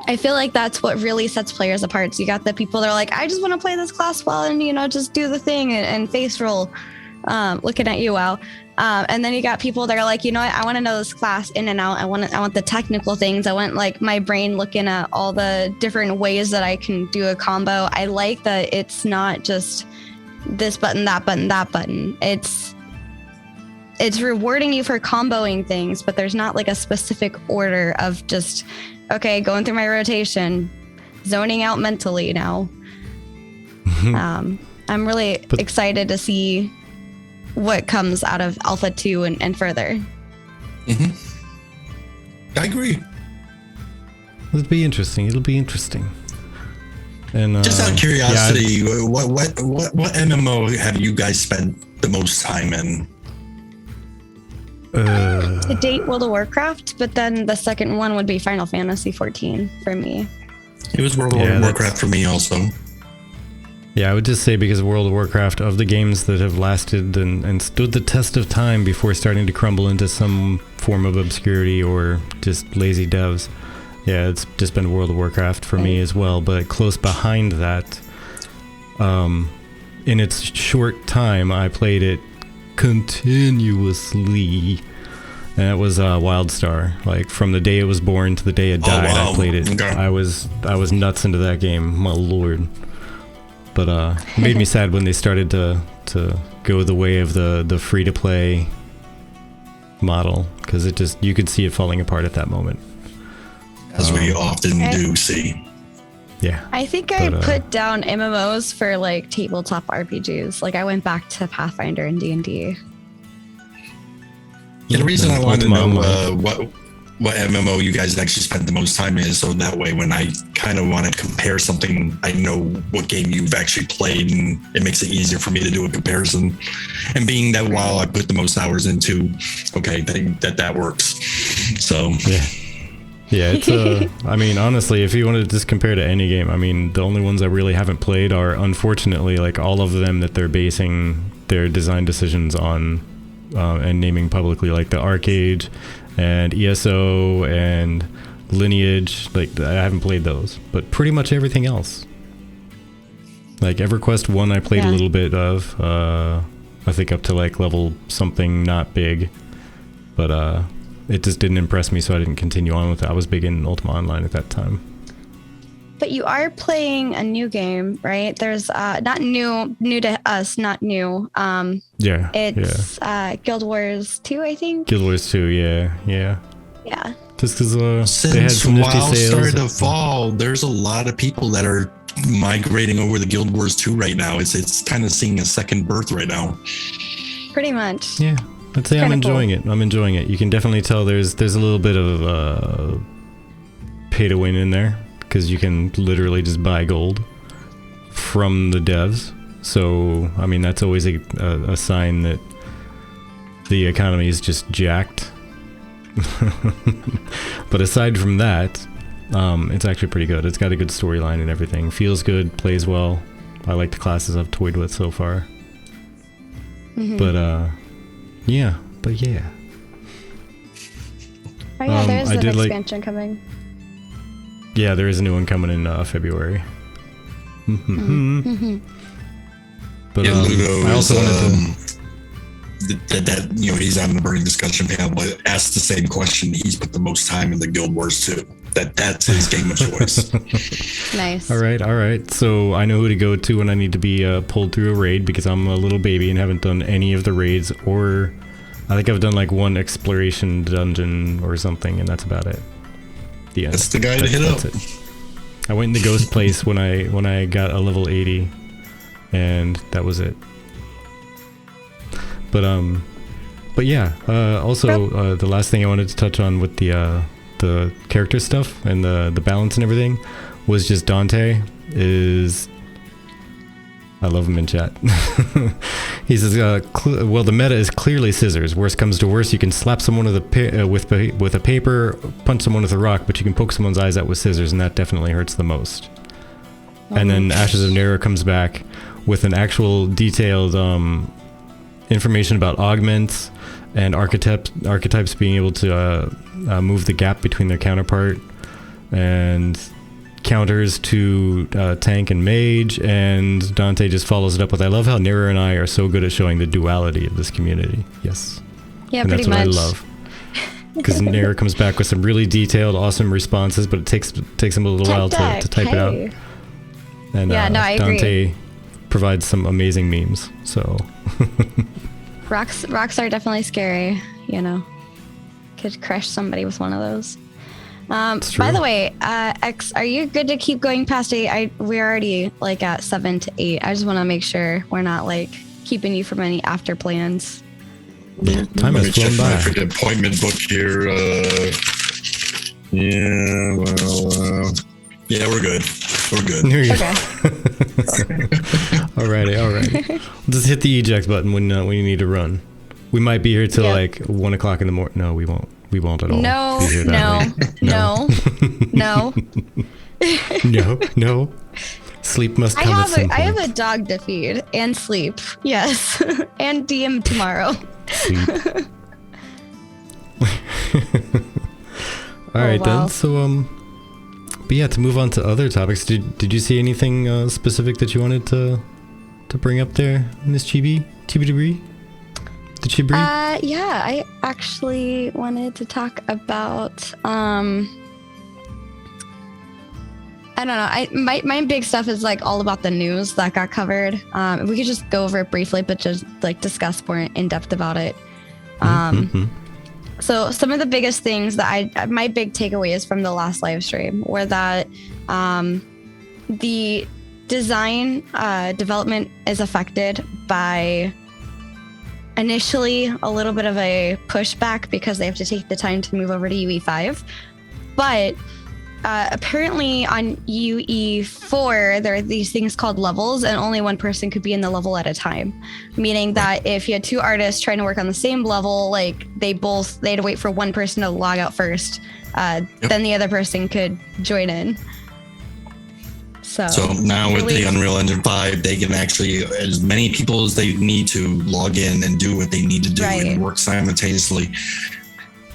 I feel like that's what really sets players apart. So you got the people that are like, I just want to play this class well and, just do the thing and face roll, looking at you, wow. And then you got people that are like, I want to know this class in and out. I want the technical things. I want my brain looking at all the different ways that I can do a combo. I like that it's not just this button, that button, that button. It's rewarding you for comboing things, but there's not a specific order of just, okay, going through my rotation, zoning out mentally now. I'm really excited to see what comes out of Alpha 2 and further. I agree. It'll be interesting. And just out of curiosity, what MMO have you guys spent the most time in? to date World of Warcraft, but then the second one would be Final Fantasy 14 for me. It was World of Warcraft for me also. Yeah, I would just say because World of Warcraft, of the games that have lasted and stood the test of time before starting to crumble into some form of obscurity or just lazy devs, yeah, it's just been World of Warcraft for me as well. But close behind that, in its short time, I played it continuously, and it was WildStar. Like from the day it was born to the day it died, I played it. Okay. I was nuts into that game, my lord. But it made me sad when they started to go the way of the free to play model, because it just, you could see it falling apart at that moment. As we often do see. Yeah. I think I put down MMOs for like tabletop RPGs. Like I went back to Pathfinder and D&D. Yeah, the reason I wanted to know what MMO you guys actually spent the most time in, so that way when I kind of want to compare something, I know what game you've actually played, and it makes it easier for me to do a comparison. And being that while I put the most hours into, okay, that works. So yeah, it's I mean, honestly, if you want to just compare to any game, I mean, the only ones I really haven't played are, unfortunately, like all of them that they're basing their design decisions on and naming publicly, like the Arcade and ESO and Lineage. Like I haven't played those, but pretty much everything else. Like EverQuest 1 I played a little bit of, I think up to like level something not big, but it just didn't impress me, so I didn't continue on with it. I was big in Ultima Online at that time. But you are playing a new game, right? There's not new to us, not new. It's Guild Wars 2, I think. Guild Wars 2, yeah. Just because they had since some nifty WoW sales. started to fall, there's a lot of people that are migrating over to Guild Wars 2 right now. It's kind of seeing a second birth right now. Pretty much. Yeah, I'd say I'm enjoying it. I'm enjoying it. You can definitely tell there's a little bit of pay to win in there, because you can literally just buy gold from the devs. So, I mean, that's always a sign that the economy is just jacked. But aside from that, it's actually pretty good. It's got a good storyline and everything. Feels good, plays well. I like the classes I've toyed with so far. Mm-hmm. But yeah. Oh yeah, there's an expansion coming. Yeah, there is a new one coming in February. Mm-hmm. But Ludo I also wanted that you know, he's on the burning discussion panel, but asked the same question. He's put the most time in the Guild Wars 2. That's his game of choice. Nice. All right. So I know who to go to when I need to be pulled through a raid, because I'm a little baby and haven't done any of the raids, or I think I've done like one exploration dungeon or something, and that's about it. The end. That's the guy to hit up. It. I went in the ghost place when I got a level 80, and that was it. But yeah. Also, the last thing I wanted to touch on with the character stuff and the balance and everything was just Dante is. I love him in chat. He says, well, the meta is clearly scissors. Worst comes to worst, you can slap someone with a paper, punch someone with a rock, but you can poke someone's eyes out with scissors, and that definitely hurts the most. And then Ashes of Nera comes back with an actual detailed information about augments and archetypes being able to move the gap between their counterpart, and counters to tank and mage, and Dante just follows it up with, I love how Nera and I are so good at showing the duality of this community. Yes. Yeah, and pretty that's what much. I love. Because Nera comes back with some really detailed, awesome responses, but it takes him a little while to type it out. And I Dante agree. provides some amazing memes. So Rocks are definitely scary, you know. Could crush somebody with one of those. By the way, X, are you good to keep going past 8? We're already like at 7 to 8. I just want to make sure we're not like keeping you from any after plans. Yeah, time has flown by. My appointment book here. Yeah, we're good. We're good. Okay. Alrighty. Just hit the eject button when you need to run. We might be here till Yep. like 1 o'clock in the morning. No, we won't. We won't at all. No, be here that late. no, no. No. Sleep must I come at some have point. a dog to feed and sleep. Yes, and DM tomorrow. Sleep. All right wow. then. So but yeah, to move on to other topics, did you see anything specific that you wanted to bring up there, Miss Chibi? Chibi? The Chibri? Yeah, I actually wanted to talk about I don't know. My big stuff is like all about the news that got covered. We could just go over it briefly, but just like discuss more in depth about it. So some of the biggest things that my big takeaways from the last live stream were that the design development is affected by initially a little bit of a pushback because they have to take the time to move over to UE5, but apparently on UE4 there are these things called levels, and only one person could be in the level at a time, meaning that if you had two artists trying to work on the same level, like they had to wait for one person to log out first, then the other person could join in. So now with the Unreal Engine 5, they can actually, as many people as they need to, log in and do what they need to do and work simultaneously.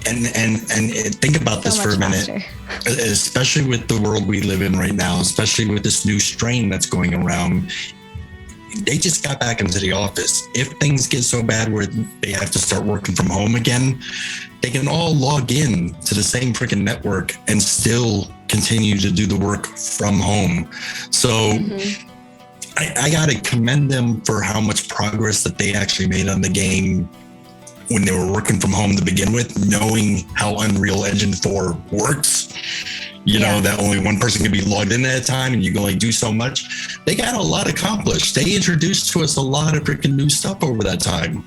And think about this for a minute, especially with the world we live in right now, especially with this new strain that's going around. They just got back into the office. If things get so bad where they have to start working from home again, they can all log in to the same freaking network and still continue to do the work from home. So I got to commend them for how much progress that they actually made on the game when they were working from home to begin with, knowing how Unreal Engine 4 works. You know, that only one person can be logged in at a time and you can only do so much. They got a lot accomplished. They introduced to us a lot of freaking new stuff over that time.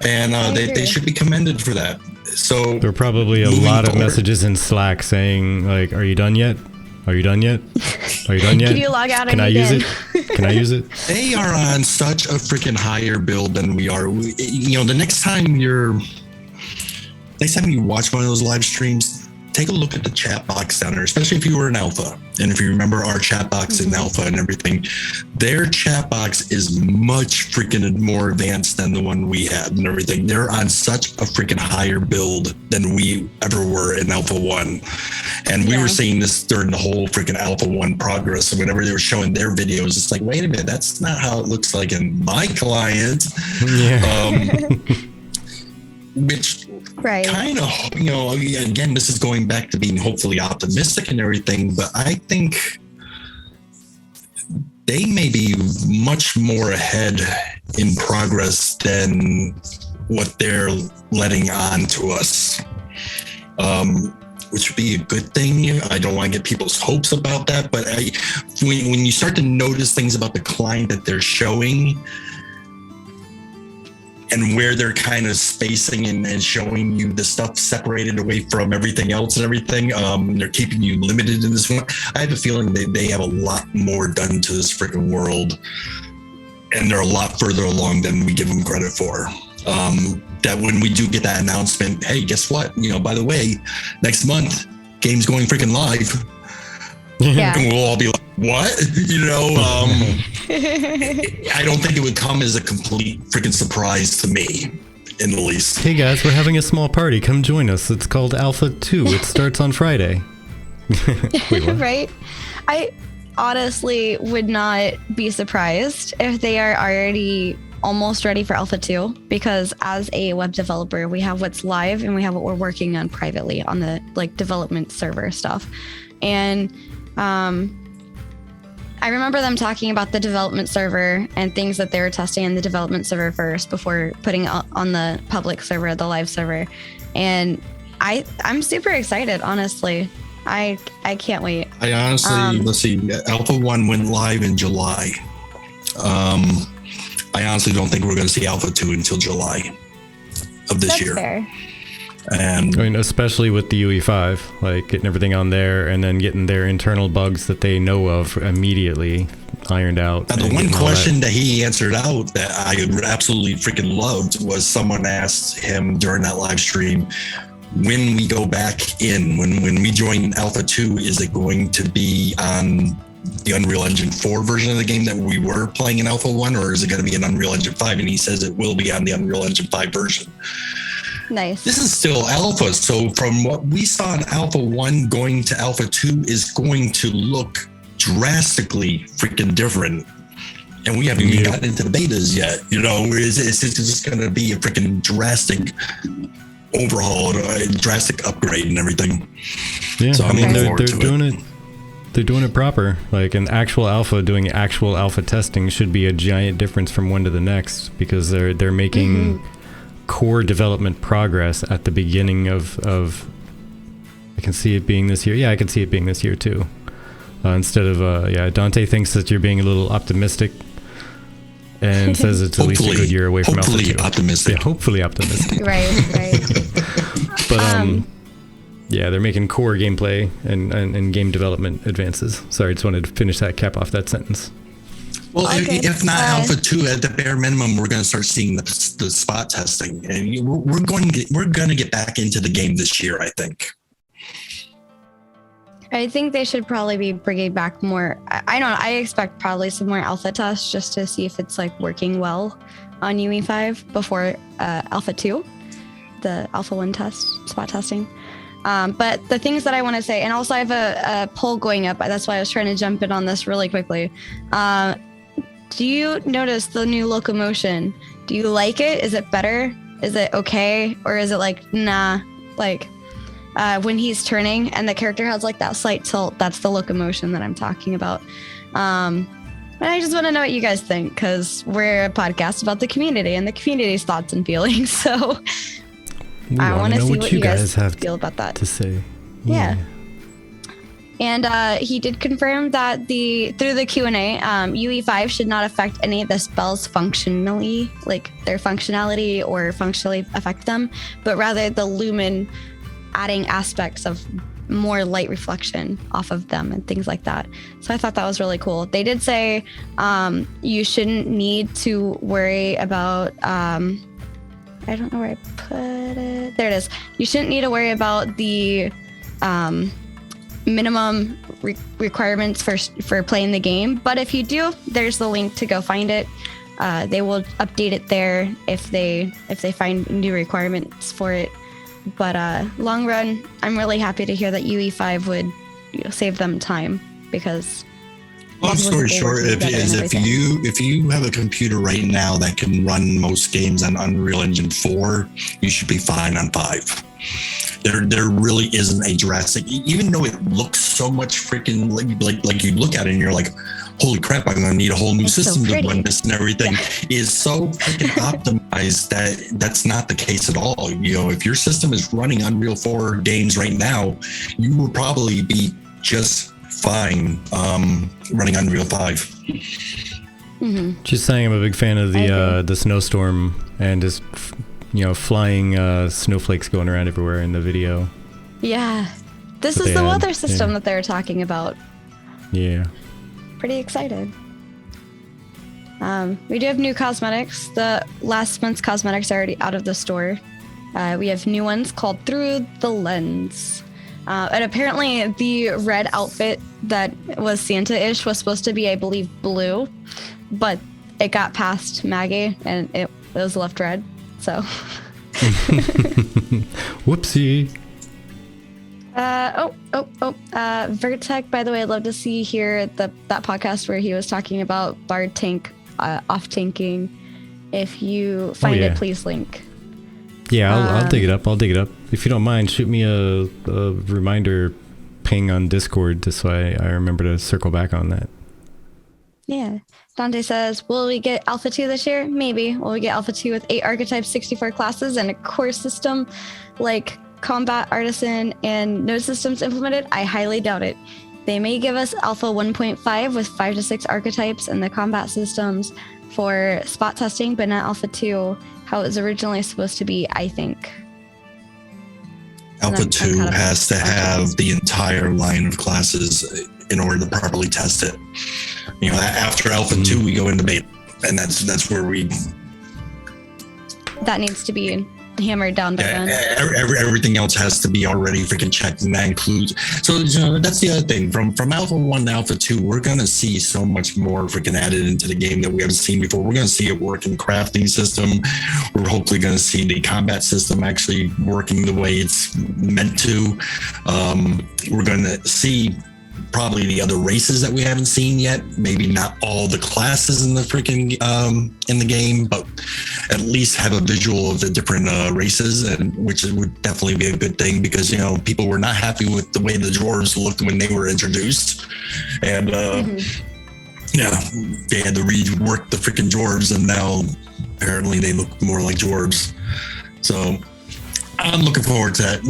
And they should be commended for that. So there were probably a lot of messages in Slack saying like, "Are you done yet? Are you done yet? Are you done yet? Can you log out? Can I use it? Can I use it?" They are on such a freaking higher build than we are. The next time you watch one of those live streams, take a look at the chat box down there, especially if you were in alpha. And if you remember our chat box in alpha and everything, their chat box is much freaking more advanced than the one we had and everything. They're on such a freaking higher build than we ever were in alpha 1. And we were seeing this during the whole freaking alpha 1 progress. And whenever they were showing their videos, it's like, wait a minute, that's not how it looks like in my client. Which kind of, again, this is going back to being hopefully optimistic and everything, but I think they may be much more ahead in progress than what they're letting on to us, which would be a good thing. I don't want to get people's hopes about that, but when you start to notice things about the client that they're showing, and where they're kind of spacing and showing you the stuff separated away from everything else and everything. They're keeping you limited in this one. I have a feeling they have a lot more done to this freaking world. And they're a lot further along than we give them credit for. That when we do get that announcement, hey, guess what? By the way, next month, game's going freaking live. And we'll all be like, what? I don't think it would come as a complete freaking surprise to me, in the least. Hey guys, we're having a small party. Come join us. It's called Alpha 2. It starts on Friday. Wait, what? Right? I honestly would not be surprised if they are already almost ready for Alpha 2, because as a web developer, we have what's live and we have what we're working on privately on the development server stuff. And I remember them talking about the development server and things that they were testing in the development server first before putting it on the public server, the live server. And I'm super excited, honestly. I can't wait. I honestly, let's see, Alpha 1 went live in July. I honestly don't think we're going to see Alpha 2 until July of this year. Fair. And I mean, especially with the UE5, getting everything on there and then getting their internal bugs that they know of immediately ironed out. Now, the one question that he answered out that I absolutely freaking loved was someone asked him during that live stream, when we go back in, when we join Alpha 2, is it going to be on the Unreal Engine 4 version of the game that we were playing in Alpha 1, or is it going to be an Unreal Engine 5? And he says it will be on the Unreal Engine 5 version. Nice. This is still Alpha, so from what we saw in Alpha 1, going to Alpha 2 is going to look drastically freaking different. And we haven't even gotten into the betas yet. You know, it's just going to be a freaking drastic overhaul, a drastic upgrade and everything. Yeah, so I mean, they're doing it. They're doing it proper. Like an actual alpha, doing actual alpha testing should be a giant difference from one to the next, because they're making core development progress at the beginning of. I can see it being this year. Yeah, I can see it being this year too. Instead of Dante thinks that you're being a little optimistic, and says it's at least a good year away from Alpha 2. Hopefully optimistic. Yeah, hopefully optimistic. Right. But yeah, they're making core gameplay and game development advances. Sorry, I just wanted to finish that, cap off that sentence. Well, if not Alpha 2, at the bare minimum, we're going to start seeing the spot testing, and we're going to get back into the game this year, I think. I think they should probably be bringing back more. I don't know. I expect probably some more alpha tests just to see if it's like working well on UE5 before Alpha 2, the Alpha 1 test, spot testing. But the things that I want to say, and also I have a poll going up. That's why I was trying to jump in on this really quickly. Do you notice the new locomotion? Do you like it? Is it better? Is it okay? Or is it like, nah, like... when he's turning and the character has like that slight tilt, that's the locomotion that I'm talking about. And I just want to know what you guys think, because we're a podcast about the community and the community's thoughts and feelings. So I want to see what you guys have feel about that. To say, yeah. And he did confirm that through the Q&A, UE5 should not affect any of the spells functionally, like their functionality or functionally affect them, but rather the lumen adding aspects of more light reflection off of them and things like that. So I thought that was really cool. They did say you shouldn't need to worry about, I don't know where I put it. There it is. You shouldn't need to worry about the minimum requirements for playing the game. But if you do, there's the link to go find it. They will update it there if they find new requirements for it. But long run, I'm really happy to hear that UE5 would save them time, because long story short, if you have a computer right now that can run most games on Unreal Engine 4, you should be fine on 5. There really isn't a drastic, even though it looks so much freaking like you look at it and you're like, holy crap, I'm going to need a whole new system to run this and everything, is so freaking optimized that that's not the case at all. You know, if your system is running Unreal 4 games right now, you will probably be just fine running Unreal 5. Mm-hmm. Just saying, I'm a big fan of the snowstorm and just flying snowflakes going around everywhere in the video. Yeah, this is the weather system that they were talking about. Yeah. Pretty excited. We do have new cosmetics. The last month's cosmetics are already out of the store. We have new ones called Through the Lens. And apparently the red outfit that was Santa-ish was supposed to be, I believe, blue, but it got past Maggie and it was left red. So. Whoopsie. Vertec, by the way, I'd love to see here that podcast where he was talking about Bard tank off tanking. If you find it, please link. Yeah, I'll dig it up. If you don't mind, shoot me a reminder ping on Discord just so I remember to circle back on that. Yeah. Dante says, will we get Alpha 2 this year? Maybe. Will we get Alpha 2 with 8 archetypes, 64 classes, and a core system like Combat, Artisan, and node systems implemented? I highly doubt it. They may give us Alpha 1.5 with 5 to 6 archetypes and the combat systems for spot testing, but not Alpha 2, how it was originally supposed to be, I think. Alpha 2 has to have the entire line of classes in order to properly test it. after Alpha 2, we go into beta, and that's where we. That needs to be hammered down by then. Everything else has to be already freaking checked, and that includes. So that's the other thing. From Alpha 1 to Alpha 2, we're gonna see so much more freaking added into the game that we haven't seen before. We're gonna see a working crafting system. We're hopefully gonna see the combat system actually working the way it's meant to. We're gonna see probably the other races that we haven't seen yet. Maybe not all the classes in the freaking in the game, but at least have a visual of the different races, and which would definitely be a good thing, because people were not happy with the way the dwarves looked when they were introduced, and they had to rework the freaking dwarves, and now apparently they look more like dwarves. So I'm looking forward to that,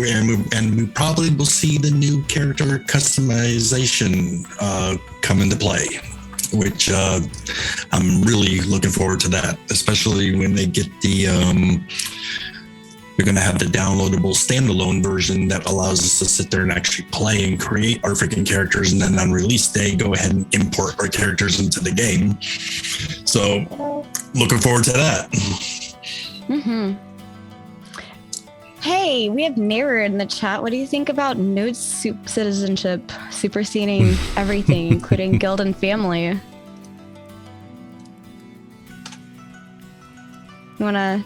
and we probably will see the new character customization come into play, which I'm really looking forward to that, especially when they get we're going to have the downloadable standalone version that allows us to sit there and actually play and create our freaking characters, and then on release day, go ahead and import our characters into the game. So looking forward to that. Mm-hmm. Hey, we have Mirror in the chat. What do you think about node citizenship superseding everything, including guild and family? You want to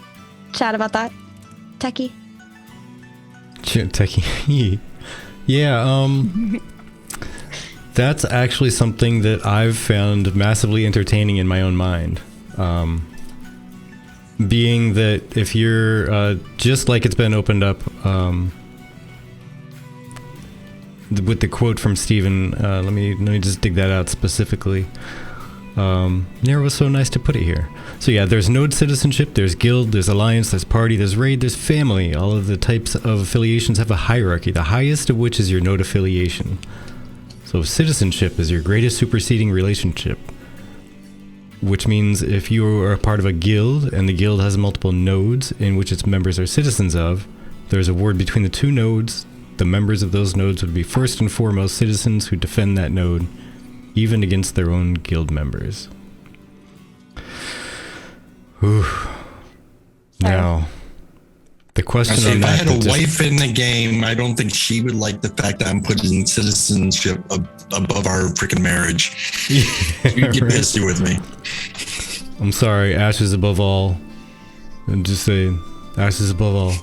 chat about that, Techie? Techie. Yeah, that's actually something that I've found massively entertaining in my own mind. Being that if you're just like it's been opened up with the quote from Steven, let me just dig that out specifically. Nero was so nice to put it here. So yeah, there's node citizenship, there's guild, there's alliance, there's party, there's raid, there's family. All of the types of affiliations have a hierarchy, the highest of which is your node affiliation. So citizenship is your greatest superseding relationship, which means if you are a part of a guild and the guild has multiple nodes in which its members are citizens of, there's a ward between the two nodes. The members of those nodes would be first and foremost citizens who defend that node, even against their own guild members. Whew. Now, the question on that... If I had a wife in the game, I don't think she would like the fact that I'm putting citizenship above our freaking marriage. You'd get pissy with me. I'm sorry, Ash is above all. And just say, Ash is above all.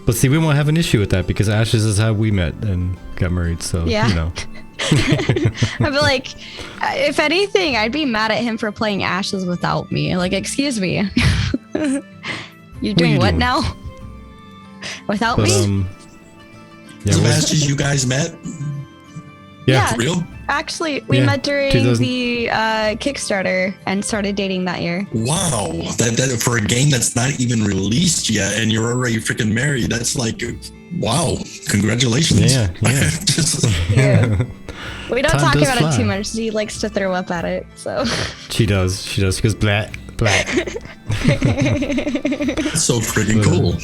But see, we won't have an issue with that because Ashes is how we met and got married, so, yeah. I'd be like, if anything, I'd be mad at him for playing Ashes without me. Like, excuse me. You're doing what now? Without me? Yeah, Ashes you guys met? Yeah. For real? Actually, we met during the Kickstarter and started dating that year. Wow. That for a game that's not even released yet and you're already freaking married, that's like, wow. Congratulations. Yeah. Yeah. We don't talk about it too much. She likes to throw up at it, so. She does. She goes, blah. That's so freaking cool.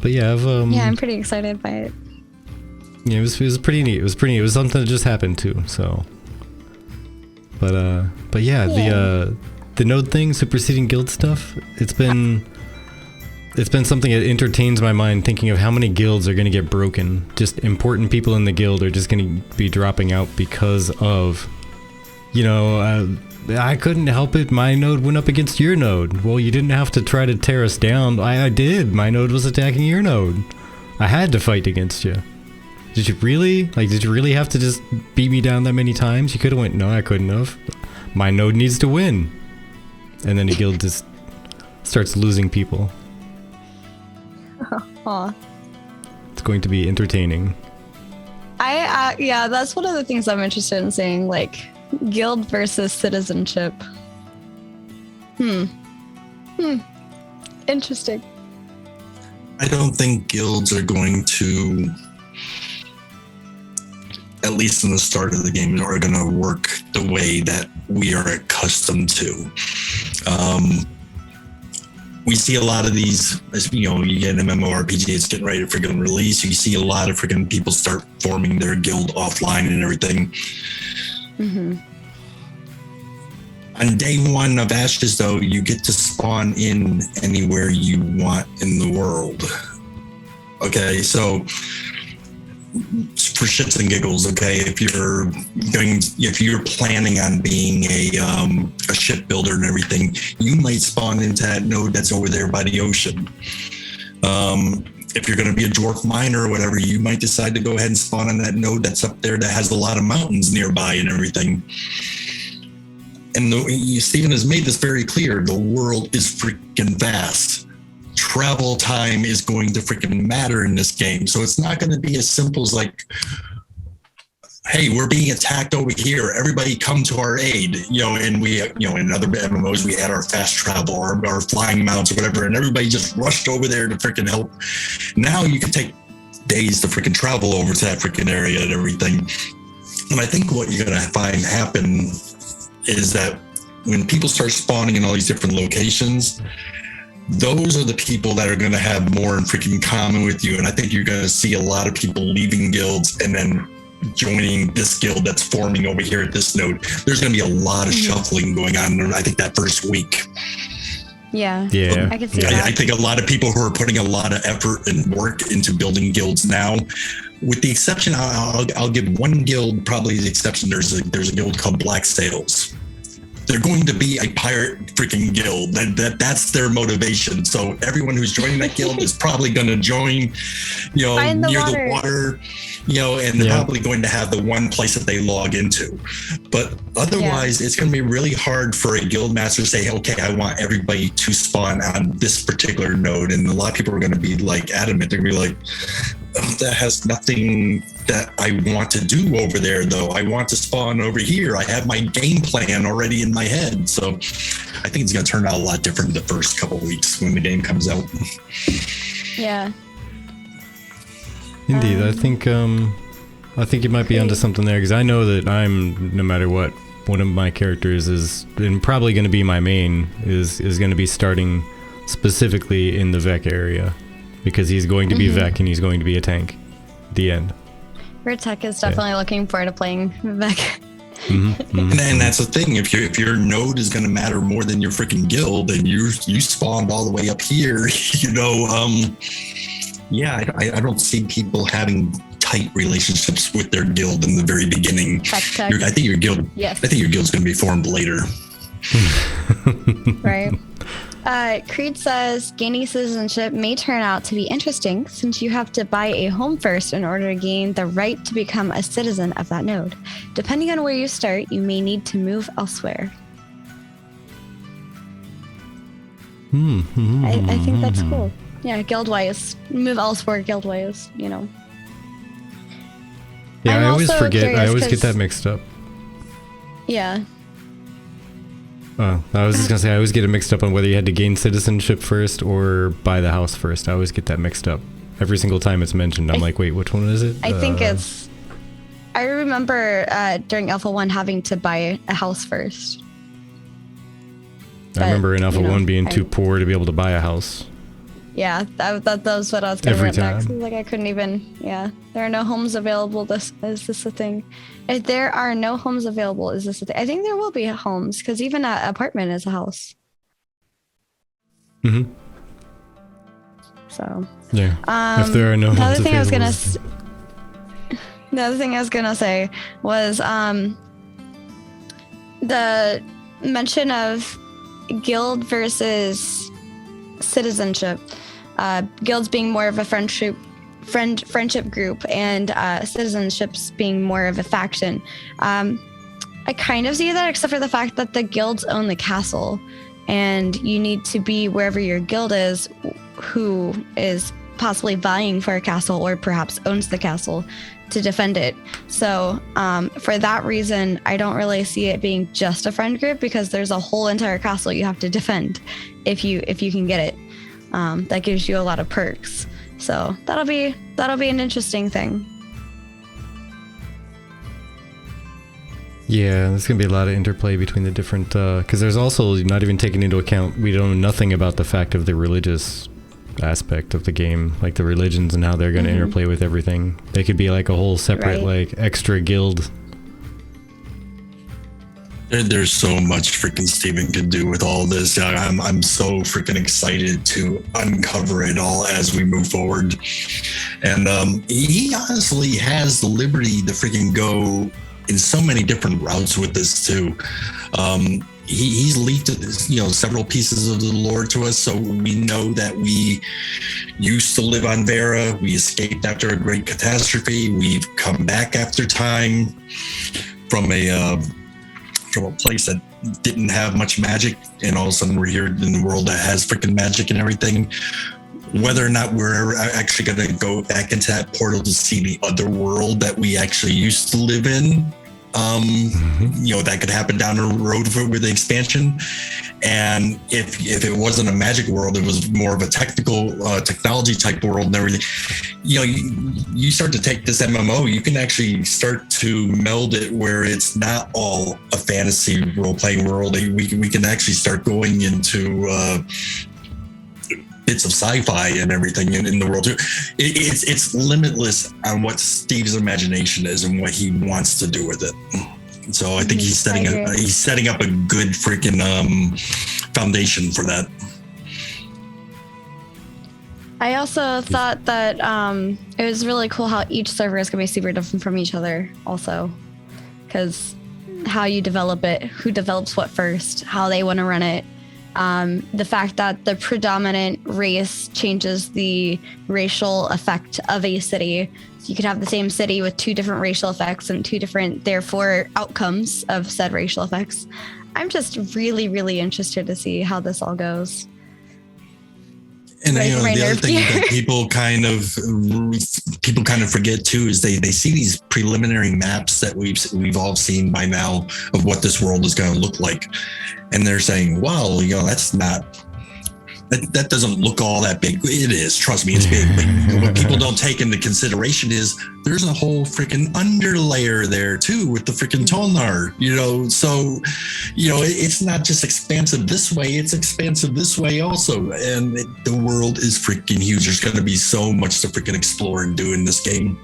But yeah, I'm pretty excited by it. Yeah, it was pretty neat. It was pretty neat. It was something that just happened too. So, but yeah, the node thing, superseding guild stuff. It's been something that entertains my mind, thinking of how many guilds are going to get broken. Just important people in the guild are just going to be dropping out because of, I couldn't help it. My node went up against your node. Well, you didn't have to try to tear us down. I did. My node was attacking your node. I had to fight against you. Did you really? Did you really have to just beat me down that many times? You could have went, no, I couldn't have. My node needs to win. And then the guild just starts losing people. Aw. It's going to be entertaining. Yeah, that's one of the things I'm interested in seeing, like, guild versus citizenship. Interesting. I don't think guilds are going to, at least in the start of the game, are going to work the way that we are accustomed to. We see a lot of these, you get an MMORPG, it's getting ready to freaking release. You see a lot of freaking people start forming their guild offline and everything. Mm-hmm. On day one of Ashes, though, you get to spawn in anywhere you want in the world. Okay, so for shits and giggles, okay, if you're planning on being a shipbuilder and everything, you might spawn into that node that's over there by the ocean. If you're going to be a dwarf miner or whatever, you might decide to go ahead and spawn on that node that's up there that has a lot of mountains nearby and everything. And Stephen has made this very clear. The world is freaking vast. Travel time is going to freaking matter in this game. So it's not going to be as simple as like, hey, we're being attacked over here. Everybody come to our aid. And we, in other MMOs, we had our fast travel or our flying mounts or whatever, and everybody just rushed over there to freaking help. Now you can take days to freaking travel over to that freaking area and everything. And I think what you're going to find happen is that when people start spawning in all these different locations, those are the people that are going to have more in freaking common with you. And I think you're going to see a lot of people leaving guilds and then joining this guild that's forming over here at this node. There's going to be a lot of shuffling going on, I think, that first week. Yeah. I can see that. I think a lot of people who are putting a lot of effort and work into building guilds now, with the exception, I'll give one guild probably the exception. There's a guild called Black Sails. They're going to be a pirate freaking guild. That's their motivation. So everyone who's joining that guild is probably going to join, near the water, and they're probably going to have the one place that they log into. But otherwise, it's going to be really hard for a guild master to say, okay, I want everybody to spawn on this particular node. And a lot of people are going to be like adamant. They're going to be like, oh, that has nothing that I want to do over there, though. I want to spawn over here. I have my game plan already in my head. So I think it's going to turn out a lot different the first couple of weeks when the game comes out. Yeah. Indeed. I think you might be onto something there, because I know that no matter what, one of my characters is, and probably going to be my main, is going to be starting specifically in the Vec area, because he's going to be Vec and he's going to be a tank. The end. Vertec is definitely looking forward to playing Vec. And that's the thing. If your node is going to matter more than your freaking guild, and you spawned all the way up here, I don't see people having tight relationships with their guild in the very beginning. I think your guild's going to be formed later. Right. Creed says gaining citizenship may turn out to be interesting, since you have to buy a home first in order to gain the right to become a citizen of that node. Depending on where you start, you may need to move elsewhere. I think that's cool. Yeah, guild-wise. Move elsewhere guild-wise, Yeah, I always forget. I always get that mixed up. Yeah. Oh, I was just going to say, I always get it mixed up on whether you had to gain citizenship first or buy the house first. I always get that mixed up. Every single time it's mentioned, I'm like, wait, which one is it? I think it's... I remember during Alpha 1 having to buy a house first. I remember in Alpha 1 being too poor to be able to buy a house. Yeah, that was what I was going to run next. Like, I couldn't even... Yeah, there are no homes available. Is this a thing? If there are no homes available, is this a thing? I think there will be homes, because even an apartment is a house. So... Yeah, if there are no homes available... The other thing I was going to say was the mention of guild versus citizenship. Guilds being more of a friendship group, and citizenships being more of a faction. I kind of see that, except for the fact that the guilds own the castle, and you need to be wherever your guild is, who is possibly vying for a castle or perhaps owns the castle, to defend it. So for that reason, I don't really see it being just a friend group, because there's a whole entire castle you have to defend if you can get it. That gives you a lot of perks. So that'll be an interesting thing. Yeah, there's going to be a lot of interplay between the different... because there's also not even taking into account, we don't know nothing about the fact of the religious aspect of the game, like the religions and how they're going to interplay with everything. They could be like a whole separate, like, extra guild. There's so much freaking Steven could do with all this. I'm so freaking excited to uncover it all as we move forward. And he honestly has the liberty to freaking go in so many different routes with this too. He's leaked, several pieces of the lore to us, so we know that we used to live on Vera. We escaped after a great catastrophe. We've come back after time from a place that didn't have much magic, and all of a sudden we're here in the world that has freaking magic and everything. Whether or not we're actually going to go back into that portal to see the other world that we actually used to live in, that could happen down the road with the expansion. And if it wasn't a magic world, it was more of a technology type world and everything. You start to take this MMO, you can actually start to meld it where it's not all a fantasy role-playing world. We can actually start going into bits of sci-fi and everything in the world too. It's limitless on what Steve's imagination is and what he wants to do with it. So I think he's setting up a good freaking foundation for that. I also thought that it was really cool how each server is going to be super different from each other also, because how you develop it, who develops what first, how they want to run it. The fact that the predominant race changes the racial effect of a city. So you could have the same city with two different racial effects and two different, therefore, outcomes of said racial effects. I'm just really, really interested to see how this all goes. And the other thing that people kind of forget too is they see these preliminary maps that we've all seen by now of what this world is going to look like, and they're saying, "Wow, that doesn't look all that big." It is, trust me, it's big. But what people don't take into consideration is there's a whole freaking underlayer there too with the freaking Tolnar. So it's not just expansive this way; it's expansive this way also. And the world is freaking huge. There's going to be so much to freaking explore and do in this game.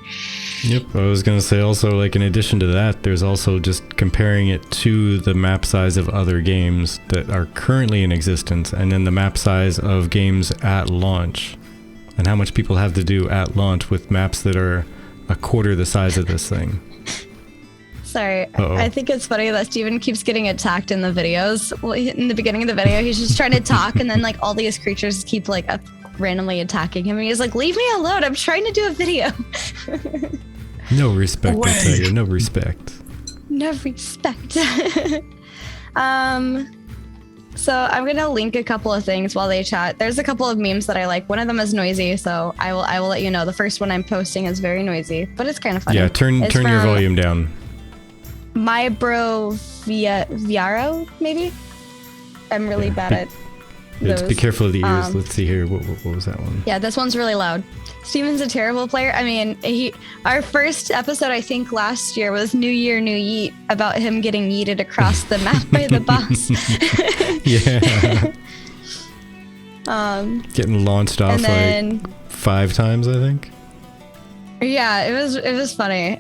Yep, I was going to say also, like, in addition to that, there's also just comparing it to the map size of other games that are currently in existence, and then the map size of games at launch, and how much people have to do at launch with maps that are a quarter the size of this thing. Sorry, I think it's funny that Steven keeps getting attacked in the videos. Well, in the beginning of the video, he's just trying to talk, and then all these creatures keep randomly attacking him, and he's like, "Leave me alone! I'm trying to do a video." No respect, I tell you. No respect. No respect. So I'm gonna link a couple of things while they chat. There's a couple of memes that I like. One of them is noisy, so I will let you know. The first one I'm posting is very noisy, but it's kind of funny. Yeah, turn your volume down. My bro Viaro, maybe. I'm really bad at those. Be careful of the ears. Let's see here. What was that one? Yeah, this one's really loud. Steven's a terrible player. I mean, our first episode, I think last year, was New Year, New Yeet, about him getting yeeted across the map by the boss. Yeah. Getting launched off like 5 times, I think. Yeah, it was funny.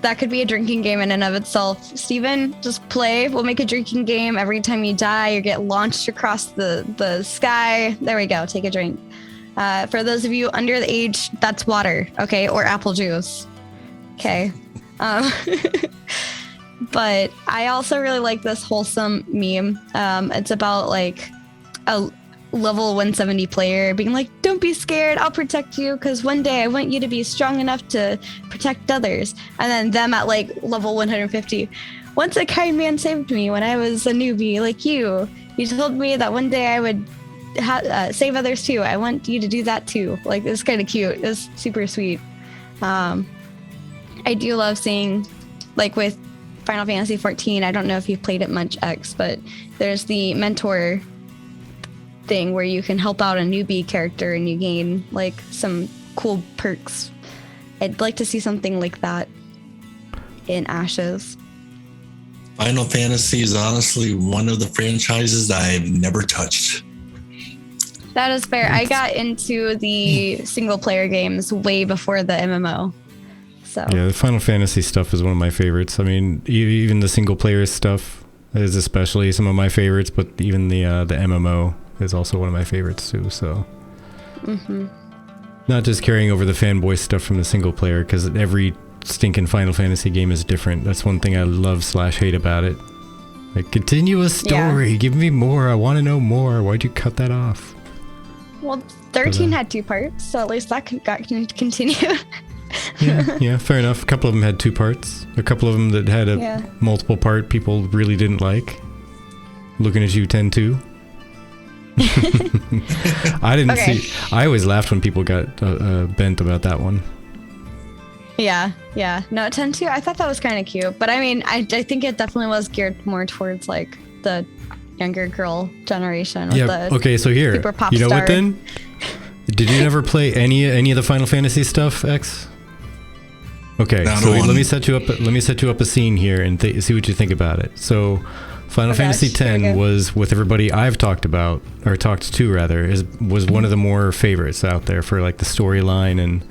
That could be a drinking game in and of itself. Steven, just play. We'll make a drinking game. Every time you die, you get launched across the sky. There we go. Take a drink. For those of you under the age, that's water, okay? Or apple juice. Okay. But I also really like this wholesome meme. It's about a level 170 player being like, "Don't be scared, I'll protect you, because one day I want you to be strong enough to protect others." And then them at level 150. "Once a kind man saved me when I was a newbie like you. You told me that one day I would save others too. I want you to do that too." It's kind of cute. It's super sweet. I do love seeing, with Final Fantasy 14, I don't know if you've played it much, X, but there's the mentor thing where you can help out a newbie character and you gain some cool perks. I'd like to see something like that in Ashes. Final Fantasy is honestly one of the franchises that I've never touched. That is fair. I got into the single player games way before the MMO. So yeah, the Final Fantasy stuff is one of my favorites. I mean, even the single player stuff, is especially some of my favorites, but even the MMO is also one of my favorites too. So, not just carrying over the fanboy stuff from the single player, because every stinking Final Fantasy game is different. That's one thing I love / hate about it. Like, continue a story. Give me more. I want to know more. Why'd you cut that off? Well, 13 had 2 parts, so at least that got continued. yeah, fair enough. A couple of them had 2 parts. A couple of them that had a multiple part people really didn't like. Looking at you, 10-2. I didn't see. I always laughed when people got bent about that one. Yeah. No, 10-2, I thought that was kind of cute. But I mean, I think it definitely was geared more towards like the younger girl generation. Okay, so here, you know what then? Did you never play any of the Final Fantasy stuff, X? Okay, so let me set you up a scene here and see what you think about it. So, Final Fantasy X was, with everybody I've talked about, or talked to rather, was one of the more favorites out there for like the storyline, and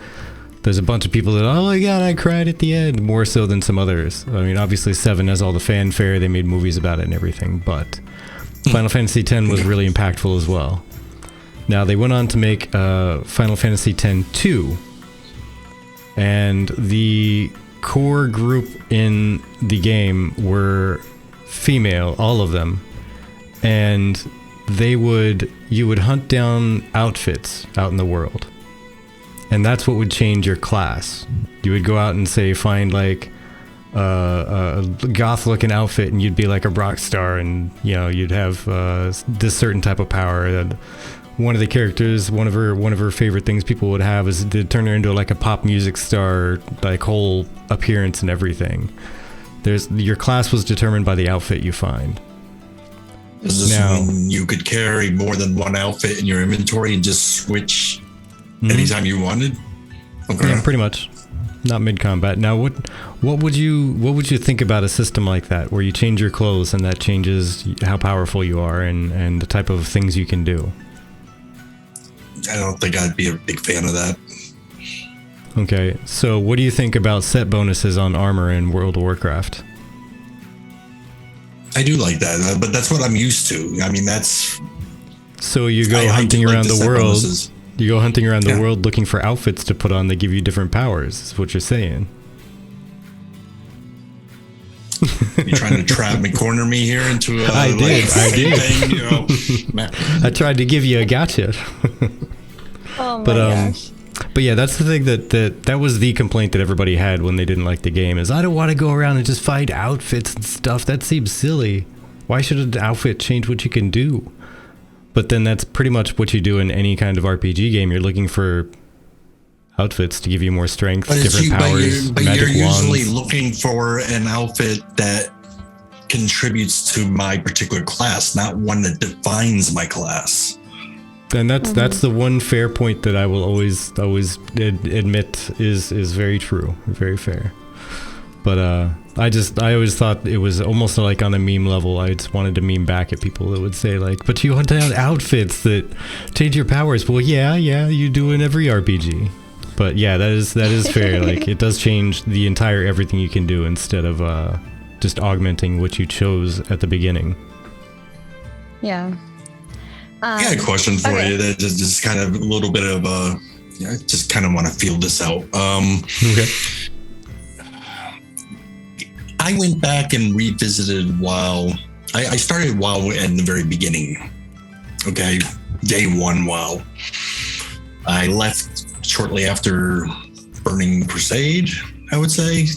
there's a bunch of people that, oh my god, I cried at the end, more so than some others. I mean, obviously 7 has all the fanfare, they made movies about it and everything, but Final Fantasy X was really impactful as well. Now, they went on to make Final Fantasy X-2, and the core group in the game were female, all of them, and you would hunt down outfits out in the world, and that's what would change your class. You would go out and say find like a goth looking outfit, and you'd be like a rock star, and you'd have this certain type of power. And one of the characters, one of her favorite things people would have is to turn her into like a pop music star, like whole appearance and everything. Your class was determined by the outfit you find. Does this mean you could carry more than one outfit in your inventory and just switch anytime you wanted? Okay. Yeah, pretty much. Not mid-combat. Now, what would you think about a system like that, where you change your clothes and that changes how powerful you are and the type of things you can do? I don't think I'd be a big fan of that. Okay, so what do you think about set bonuses on armor in World of Warcraft? I do like that, but that's what I'm used to. I mean, that's... So you go hunting around the world. Bonuses. You go hunting around the world looking for outfits to put on that give you different powers, is what you're saying. You trying to corner me here into a... I did. Thing, I tried to give you a gotcha. Oh my gosh. But yeah, that's the thing that was the complaint that everybody had when they didn't like the game, is I don't want to go around and just find outfits and stuff. That seems silly. Why should an outfit change what you can do? But then that's pretty much what you do in any kind of RPG game. You're looking for outfits to give you more strength, different powers, but magic you're usually wands. looking for an outfit that contributes to my particular class, not one that defines my class. And that's the one fair point that I will always admit is very true, very fair. But I always thought it was almost like on a meme level. I just wanted to meme back at people that would say like, but you hunt down outfits that change your powers. Well, yeah, you do in every RPG. But yeah, that is fair. Like, it does change the entire everything you can do instead of just augmenting what you chose at the beginning. Yeah. I got a question for you that just kind of a little bit of I just kind of want to feel this out. Okay. I went back and revisited WoW. I started WoW in the very beginning. Okay, day 1 WoW. I left shortly after Burning Crusade, I would say,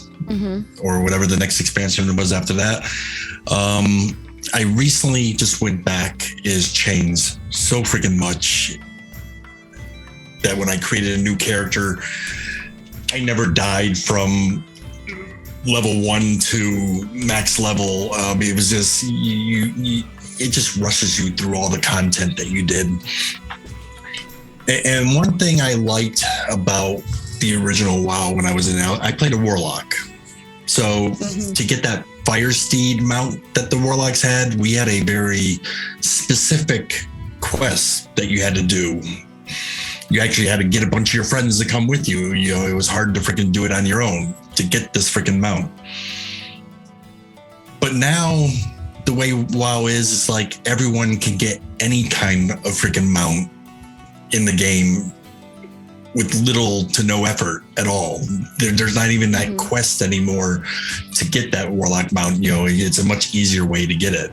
or whatever the next expansion was after that. I recently just went back. It has changed so freaking much that when I created a new character, I never died from level 1 to max level. It was just it just rushes you through all the content that you did. And one thing I liked about the original WoW when I was I played a Warlock. So to get that Fire Steed mount that the Warlocks had, we had a very specific quest that you had to do. You actually had to get a bunch of your friends to come with you. It was hard to freaking do it on your own to get this freaking mount. But now the way WoW is, it's like everyone can get any kind of freaking mount in the game with little to no effort at all. There's not even that quest anymore to get that Warlock mount. You know, it's a much easier way to get it.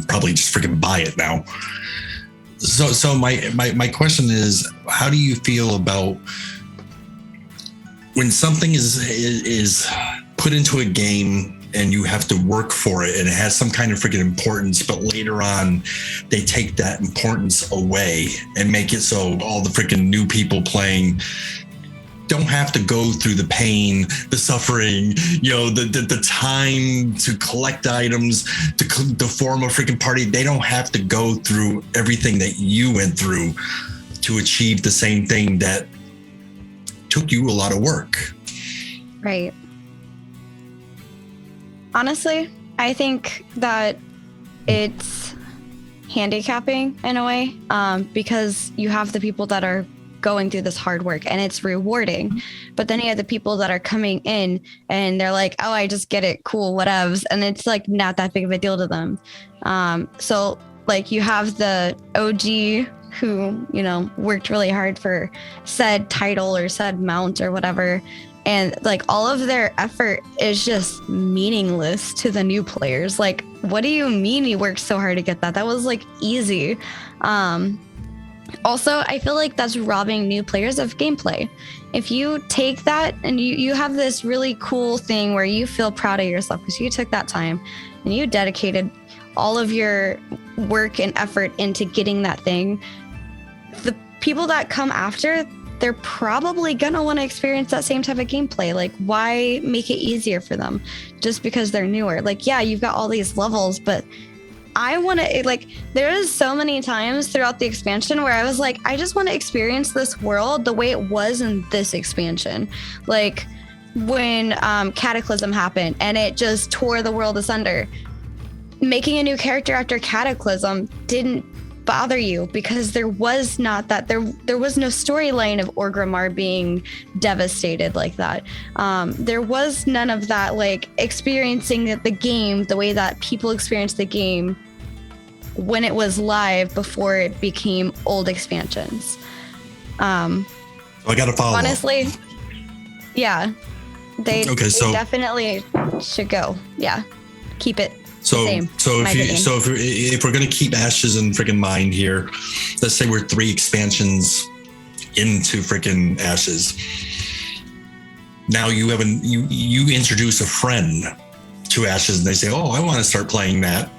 Probably just freaking buy it now. So my question is, how do you feel about when something is put into a game and you have to work for it and it has some kind of freaking importance, but later on they take that importance away and make it so all the freaking new people playing don't have to go through the pain, the suffering, you know, the time to collect items, to form a freaking party. They don't have to go through everything that you went through to achieve the same thing that took you a lot of work. Right. Honestly, I think that it's handicapping in a way, because you have the people that are going through this hard work and it's rewarding, but then you have the people that are coming in and they're like, oh, I just get it, cool, whatevs, and it's like not that big of a deal to them. So like you have the OG who, you know, worked really hard for said title or said mount or whatever, and like all of their effort is just meaningless to the new players. Like, what do you mean you worked so hard to get that? That was like easy. Also, I feel like that's robbing new players of gameplay. If you take that and you have this really cool thing where you feel proud of yourself because you took that time and you dedicated all of your work and effort into getting that thing, the people that come after, they're probably gonna want to experience that same type of gameplay. Like, why make it easier for them just because they're newer? Like, yeah, you've got all these levels, but I want to, like, there is so many times throughout the expansion where I was like, I just want to experience this world the way it was in this expansion. Like when Cataclysm happened and it just tore the world asunder. Making a new character after Cataclysm didn't bother you because there was not that, there was no storyline of Orgrimmar being devastated like that. There was none of that, like experiencing the game the way that people experienced the game when it was live before it became old expansions. I gotta follow. Honestly, yeah, they definitely should go. Yeah, keep it. If we're gonna keep Ashes in freaking mind here, let's say we're 3 expansions into freaking Ashes. Now you introduce a friend to Ashes and they say, oh, I want to start playing that.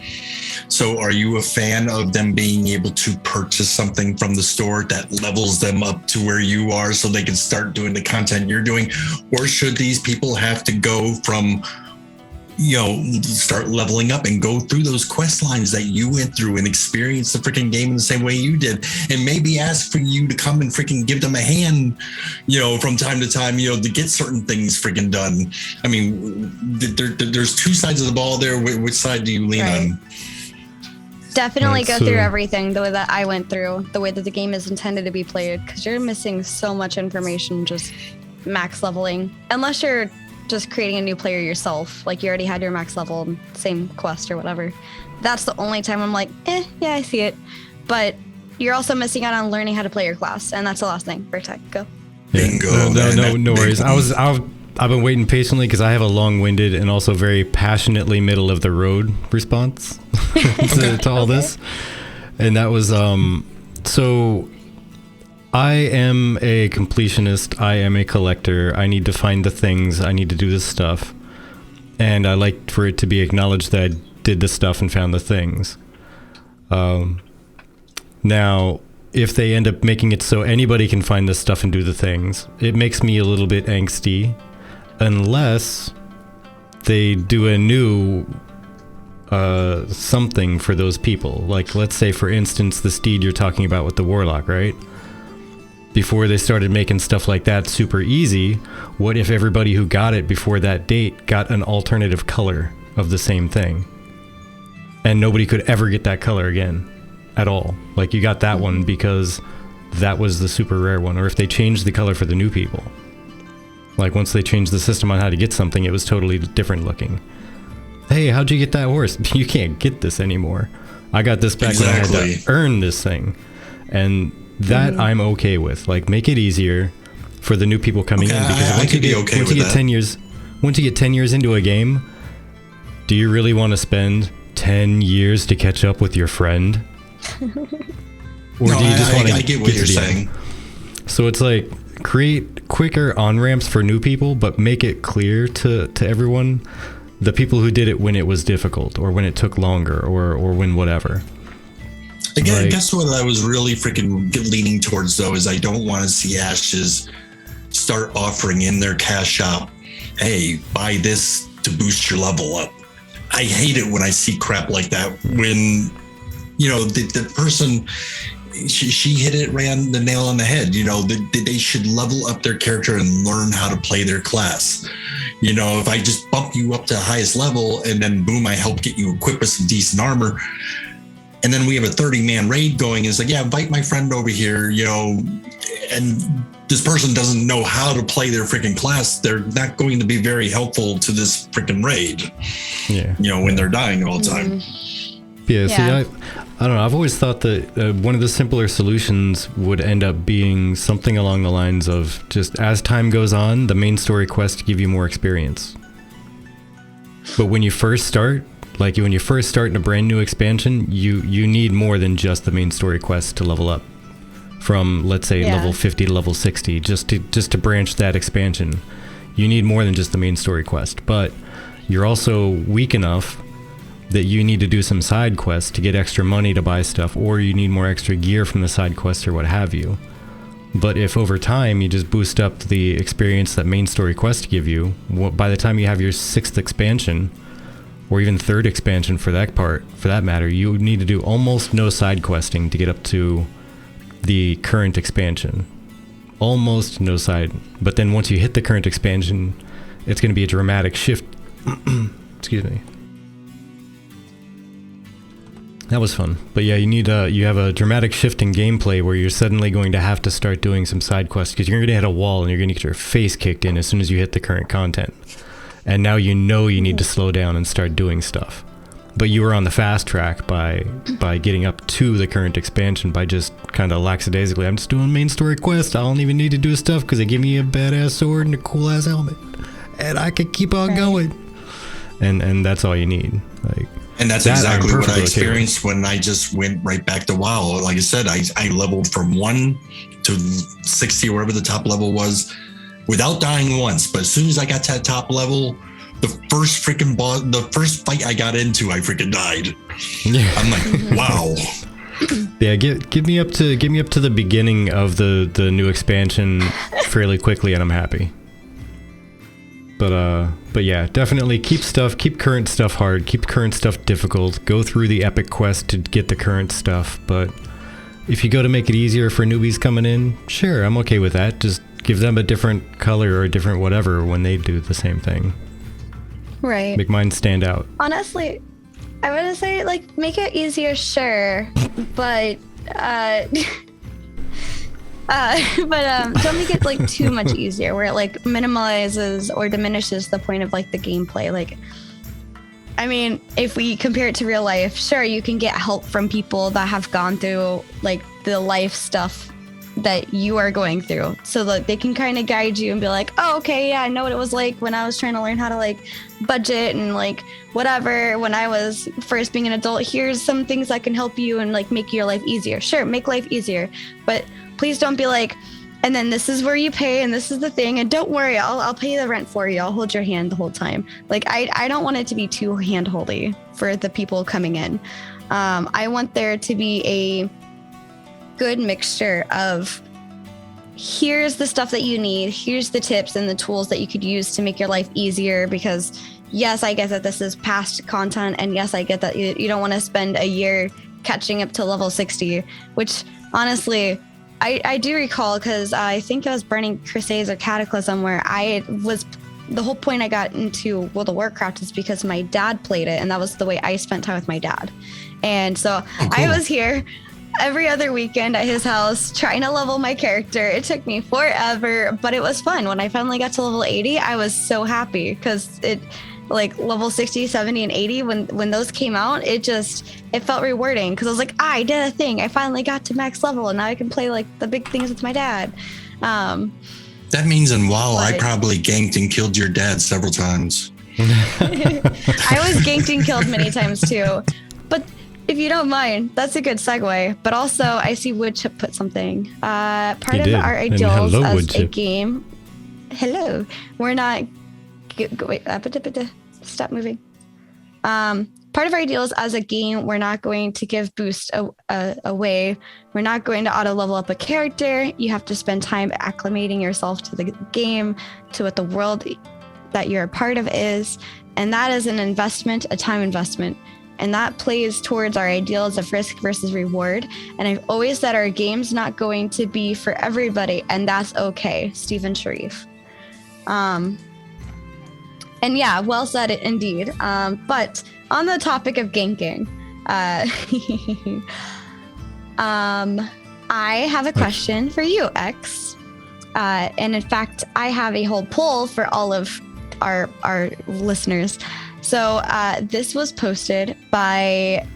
So are you a fan of them being able to purchase something from the store that levels them up to where you are so they can start doing the content you're doing? Or should these people have to go from, you know, start leveling up and go through those quest lines that you went through and experience the freaking game in the same way you did, and maybe ask for you to come and freaking give them a hand, you know, from time to time, you know, to get certain things freaking done? I mean, there's 2 sides of the ball there. Which side do you lean on? Definitely go through everything the way that I went through, the way that the game is intended to be played, because you're missing so much information just max leveling, unless you're just creating a new player yourself, like you already had your max level, same quest or whatever. That's the only time I'm like, yeah, I see it. But you're also missing out on learning how to play your class, and that's the last thing. Vertec, go. Bingo. No worries. I've been waiting patiently because I have a long-winded and also very passionately middle of the road response to all this, and that was so. I am a completionist. I am a collector. I need to find the things. I need to do this stuff. And I like for it to be acknowledged that I did the stuff and found the things. Now, if they end up making it so anybody can find this stuff and do the things, it makes me a little bit angsty. Unless they do a new something for those people. Like, let's say, for instance, the steed you're talking about with the Warlock, right? Before they started making stuff like that super easy, what if everybody who got it before that date got an alternative color of the same thing? And nobody could ever get that color again at all. Like, you got that one because that was the super rare one. Or if they changed the color for the new people. Like, once they changed the system on how to get something, it was totally different looking. hey, how'd you get that horse? You can't get this anymore. I got this back when I had to earn this thing. And that I'm okay with. Like, make it easier for the new people coming in, because once you get 10 years into a game, do you really want to spend 10 years to catch up with your friend? Or do you just want to get what you're saying? So it's like, create quicker on-ramps for new people, but make it clear to everyone, the people who did it when it was difficult, or when it took longer, or when whatever. Again, like, guess what I was really freaking leaning towards, though, is I don't want to see Ashes start offering in their cash shop, hey, buy this to boost your level up. I hate it when I see crap like that, when, you know, the person, she hit it, ran the nail on the head. You know, they should level up their character and learn how to play their class. You know, if I just bump you up to the highest level and then boom, I help get you equipped with some decent armor, and then we have a 30-man raid going, it's like, yeah, invite my friend over here, you know, and this person doesn't know how to play their freaking class, they're not going to be very helpful to this freaking raid. Yeah. You know, when they're dying all the time. Yeah, see, I don't know. I've always thought that one of the simpler solutions would end up being something along the lines of, just as time goes on, the main story quests give you more experience. But when you first start, like when you first start in a brand new expansion, you need more than just the main story quest to level up from, let's say, level 50 to level 60, just to branch that expansion. You need more than just the main story quest, but you're also weak enough that you need to do some side quests to get extra money to buy stuff, or you need more extra gear from the side quests or what have you. But if over time you just boost up the experience that main story quests give you, by the time you have your 6th expansion, or even 3rd expansion for that matter, you need to do almost no side questing to get up to the current expansion. Almost no side. But then once you hit the current expansion, it's going to be a dramatic shift. Excuse me. That was fun. But yeah, you have a dramatic shift in gameplay where you're suddenly going to have to start doing some side quests, because you're going to hit a wall and you're going to get your face kicked in as soon as you hit the current content. And now you know you need to slow down and start doing stuff. But you were on the fast track by getting up to the current expansion by just kind of lackadaisically, I'm just doing main story quest. I don't even need to do stuff because they give me a badass sword and a cool ass helmet, and I can keep on going. And that's all you need. And that's exactly what I experienced when I just went right back to WoW. Like I said, I leveled from 1 to 60, wherever the top level was, without dying once. But as soon as I got to that top level, the first freaking boss, the first fight I got into, I freaking died. Yeah. I'm like, wow. Yeah, give me up to the beginning of the new expansion fairly quickly, and I'm happy. But yeah, definitely keep current stuff hard, keep current stuff difficult, go through the epic quest to get the current stuff. But if you go to make it easier for newbies coming in, sure, I'm okay with that. Just give them a different color or a different whatever when they do the same thing. Right. Make mine stand out. Honestly, I would say, like, make it easier, sure, but don't make it like too much easier where it like minimalizes or diminishes the point of like the gameplay. Like, I mean, if we compare it to real life, sure, you can get help from people that have gone through like the life stuff that you are going through, so that they can kind of guide you and be like, oh, okay, yeah, I know what it was like when I was trying to learn how to like budget and like whatever when I was first being an adult. Here's some things that can help you and like make your life easier. Sure, make life easier, but please don't be like, and then this is where you pay and this is the thing, and don't worry, I'll pay the rent for you, I'll hold your hand the whole time. Like, I don't want it to be too hand-holdy for the people coming in. I want there to be a good mixture of, here's the stuff that you need, here's the tips and the tools that you could use to make your life easier, because yes, I get that this is past content, and yes, I get that you don't want to spend a year catching up to level 60, which honestly, I do recall, because I think it was Burning Crusades or Cataclysm where the whole point I got into World of Warcraft is because my dad played it, and that was the way I spent time with my dad. And so I was here every other weekend at his house trying to level my character. It took me forever, but it was fun. When I finally got to level 80, I was so happy, because like level 60, 70, and 80, when those came out, it felt rewarding because I was like, I did a thing. I finally got to max level, and now I can play like the big things with my dad. That means in WoW, I probably ganked and killed your dad several times. I was ganked and killed many times too. But if you don't mind, that's a good segue. But also, I see Woodchip put something. Part of our ideals as a game. Hello. We're not. Wait. Stop moving. Part of our ideals as a game, we're not going to give boost away. We're not going to auto level up a character. You have to spend time acclimating yourself to the game, to what the world that you're a part of is. And that is an investment, a time investment. And that plays towards our ideals of risk versus reward. And I've always said our game's not going to be for everybody, and that's okay. Stephen Sharif. And yeah, well said indeed. But on the topic of ganking, I have a question for you, X. And in fact, I have a whole poll for all of our listeners. So this was posted by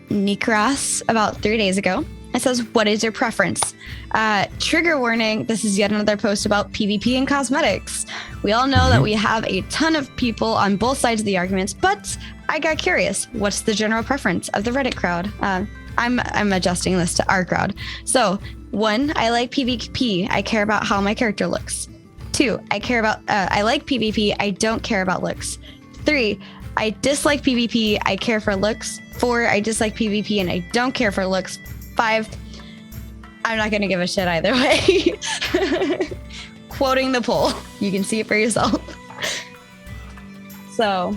Nikras about 3 days ago. It says, what is your preference? Trigger warning, this is yet another post about PvP and cosmetics. We all know that we have a ton of people on both sides of the arguments, but I got curious. What's the general preference of the Reddit crowd? I'm adjusting this to our crowd. So 1, I like PvP. I care about how my character looks. 2, I like PvP. I don't care about looks. 3, I dislike PvP. I care for looks. 4, I dislike PvP and I don't care for looks. 5, I'm not going to give a shit either way. Quoting the poll. You can see it for yourself. So,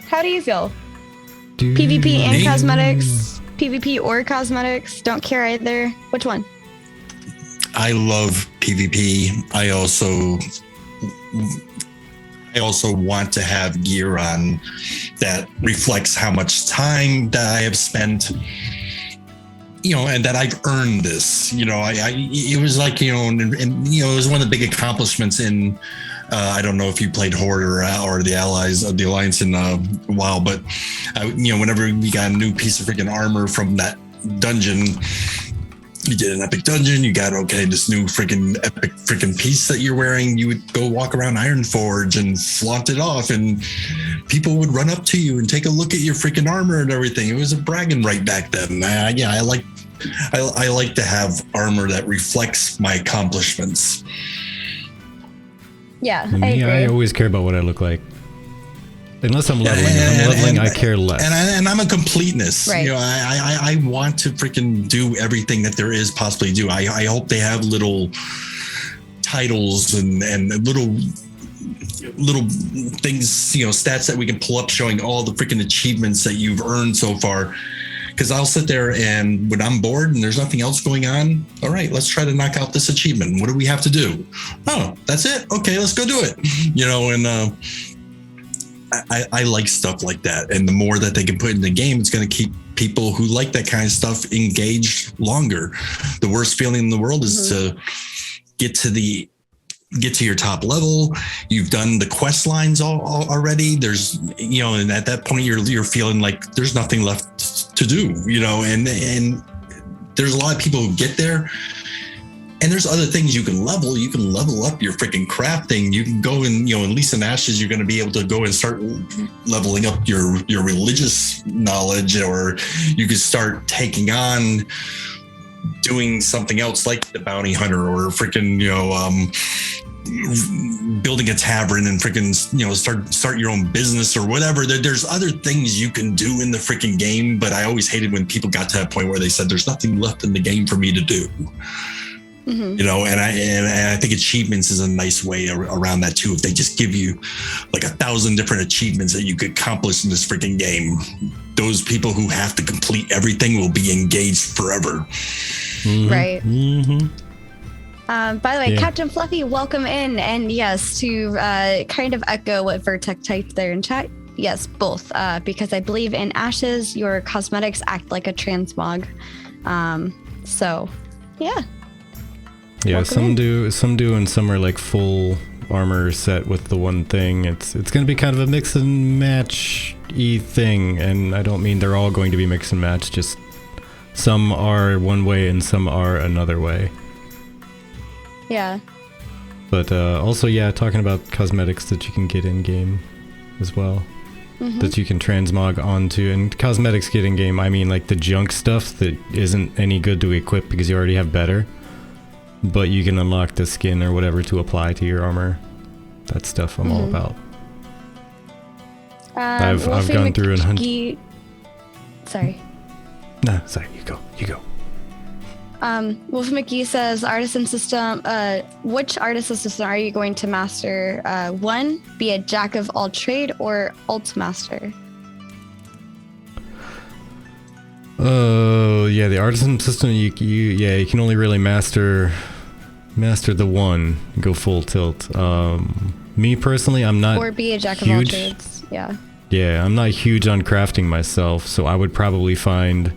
how do you feel? PvP and cosmetics? PvP or cosmetics? Don't care either. Which one? I love PvP. I also want to have gear on that reflects how much time that I have spent, and that I've earned this. It was like, and it was one of the big accomplishments in, I don't know if you played Horde or the Allies of the Alliance in a while, but whenever we got a new piece of freaking armor from that dungeon, you did an epic dungeon, you got, this new freaking epic freaking piece that you're wearing, you would go walk around Ironforge and flaunt it off, and people would run up to you and take a look at your freaking armor and everything. It was a bragging right back then. I like to have armor that reflects my accomplishments. Yeah, I agree. I always care about what I look like. Unless I'm leveling, I care less. And I'm a completeness. Right. I want to freaking do everything that there is possibly do. I hope they have little titles and little things, stats that we can pull up showing all the freaking achievements that you've earned so far. Because I'll sit there and when I'm bored and there's nothing else going on, all right, let's try to knock out this achievement. What do we have to do? Oh, that's it? Okay, let's go do it. I like stuff like that. And the more that they can put in the game, it's going to keep people who like that kind of stuff engaged longer. The worst feeling in the world is to get to your top level. You've done the quest lines already. There's, and at that point you're feeling like there's nothing left to do, and there's a lot of people who get there. And there's other things you can level. You can level up your freaking crafting. You can go and, in Lease and Ashes, you're going to be able to go and start leveling up your religious knowledge, or you could start taking on doing something else like the bounty hunter, or freaking, building a tavern and freaking, start your own business or whatever. There's other things you can do in the freaking game. But I always hated when people got to that point where they said, there's nothing left in the game for me to do. And I think achievements is a nice way around that too. If they just give you like 1,000 different achievements that you could accomplish in this freaking game, those people who have to complete everything will be engaged forever. Right. By the way, Captain Fluffy, welcome in. And yes, to kind of echo what Vertec typed there in chat, yes, both. Because I believe in Ashes, your cosmetics act like a transmog. So, yeah. Yeah, some do, and some are like full armor set with the one thing. It's going to be kind of a mix and match-y thing, and I don't mean they're all going to be mix and match, just some are one way and some are another way. Yeah. But also, yeah, talking about cosmetics that you can get in-game as well. That you can transmog onto. And cosmetics get in-game, I mean like the junk stuff that isn't any good to equip because you already have better. But you can unlock the skin or whatever to apply to your armor. That stuff I'm all about. I've gone through and hunted. Sorry. No, sorry, you go. Wolf McGee says, artisan system, which artisan system are you going to master? One, be a jack of all trade, or alt master? Oh, yeah, the artisan system, you can only really master the one, go full tilt. Me personally, I'm not Or be a jack huge. of all trades, yeah. Yeah, I'm not huge on crafting myself, so I would probably find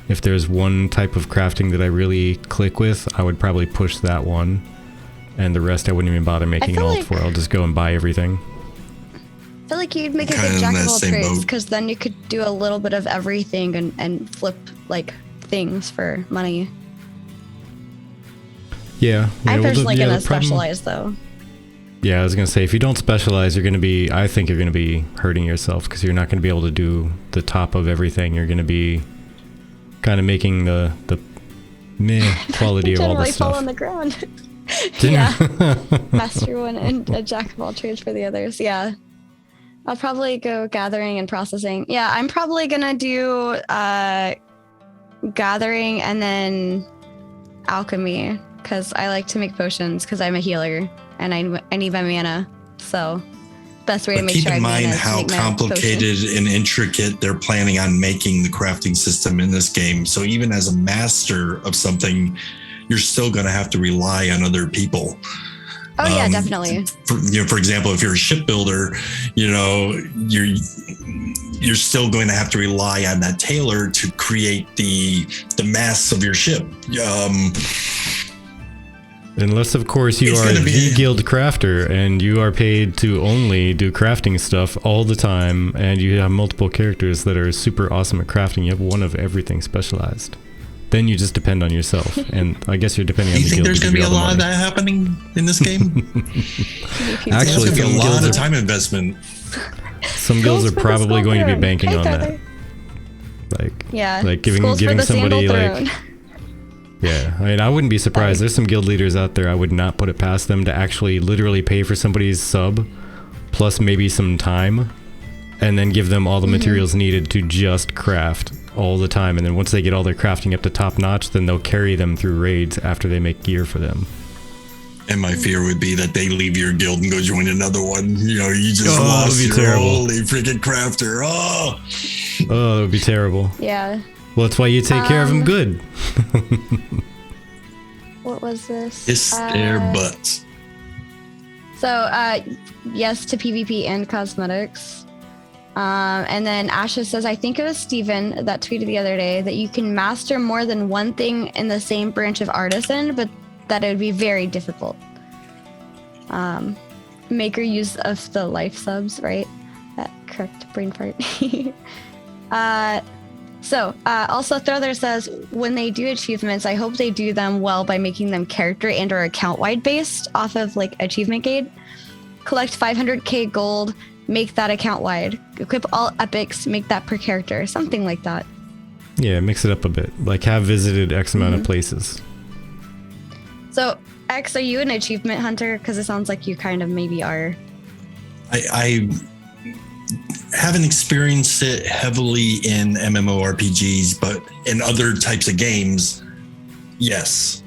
if there's one type of crafting that I really click with, I would probably push that one. And the rest I wouldn't even bother making an alt for. I'll just go and buy everything. I feel like you'd make a good jack of all trades, because then you could do a little bit of everything and flip like things for money. Yeah. I'm personally gonna specialize though. Yeah, I was gonna say, if you don't specialize, I think you're gonna be hurting yourself, because you're not gonna be able to do the top of everything. You're gonna be kind of making the meh quality of all the stuff. Fall on the ground. Yeah. Master one and a jack of all trades for the others. Yeah. I'll probably go gathering and processing. Yeah, I'm probably gonna do gathering and then alchemy, because I like to make potions because I'm a healer and I need my mana. So best way to make sure I keep in mind how complicated and intricate they're planning on making the crafting system in this game. So even as a master of something, you're still going to have to rely on other people. Oh yeah, definitely. For example, if you're a shipbuilder, you're still going to have to rely on that tailor to create the masts of your ship. Unless, of course, you are the guild crafter and you are paid to only do crafting stuff all the time, and you have multiple characters that are super awesome at crafting. You have one of everything specialized. Then you just depend on yourself, and I guess you're depending on the guild. Do you think there's going to be a lot of that happening in this game? Actually, it's going to be a lot of time investment. Some guilds are probably going to be banking on that. Like giving somebody like... Yeah, I mean, I wouldn't be surprised. There's some guild leaders out there, I would not put it past them to actually literally pay for somebody's sub, plus maybe some time, and then give them all the materials needed to just craft all the time. And then once they get all their crafting up to top notch, then they'll carry them through raids after they make gear for them. And my fear would be that they leave your guild and go join another one. You just lost your holy freaking crafter. Oh, that would be terrible. Yeah. Well, that's why you take care of them good. What was this? Kiss their butts. So, yes to PvP and cosmetics. And then Asha says, I think it was Steven that tweeted the other day that you can master more than one thing in the same branch of artisan, but that it would be very difficult. Maker use of the life subs, right? That correct brain part. Also Throther says, when they do achievements, I hope they do them well by making them character and or account wide based off of like achievement gate. Collect 500k gold, make that account wide. Equip all epics, make that per character, something like that. Yeah, mix it up a bit. Like have visited X amount of places. So X, are you an achievement hunter? Because it sounds like you kind of maybe are. I haven't experienced it heavily in MMORPGs, but in other types of games, yes.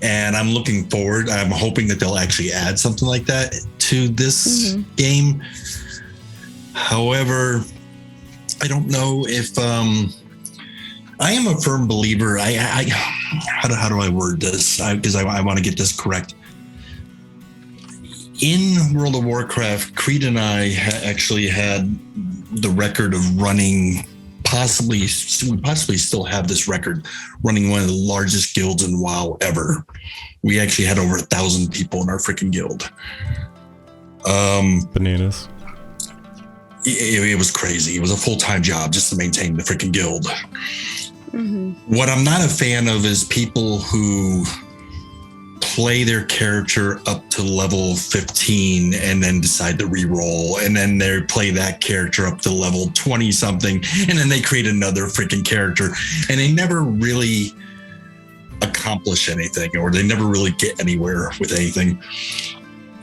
And I'm looking forward. I'm hoping that they'll actually add something like that to this game. However, I don't know if I am a firm believer. How do I word this? Because I want to get this correct. In World of Warcraft, Creed and I actually had the record of running possibly still have this record running one of the largest guilds in WoW ever. We actually had over 1,000 people in our freaking guild. Bananas. It was crazy. It was a full-time job just to maintain the freaking guild. What I'm not a fan of is people who play their character up to level 15 and then decide to re-roll, and then they play that character up to level 20 something, and then they create another freaking character, and they never really accomplish anything, or they never really get anywhere with anything.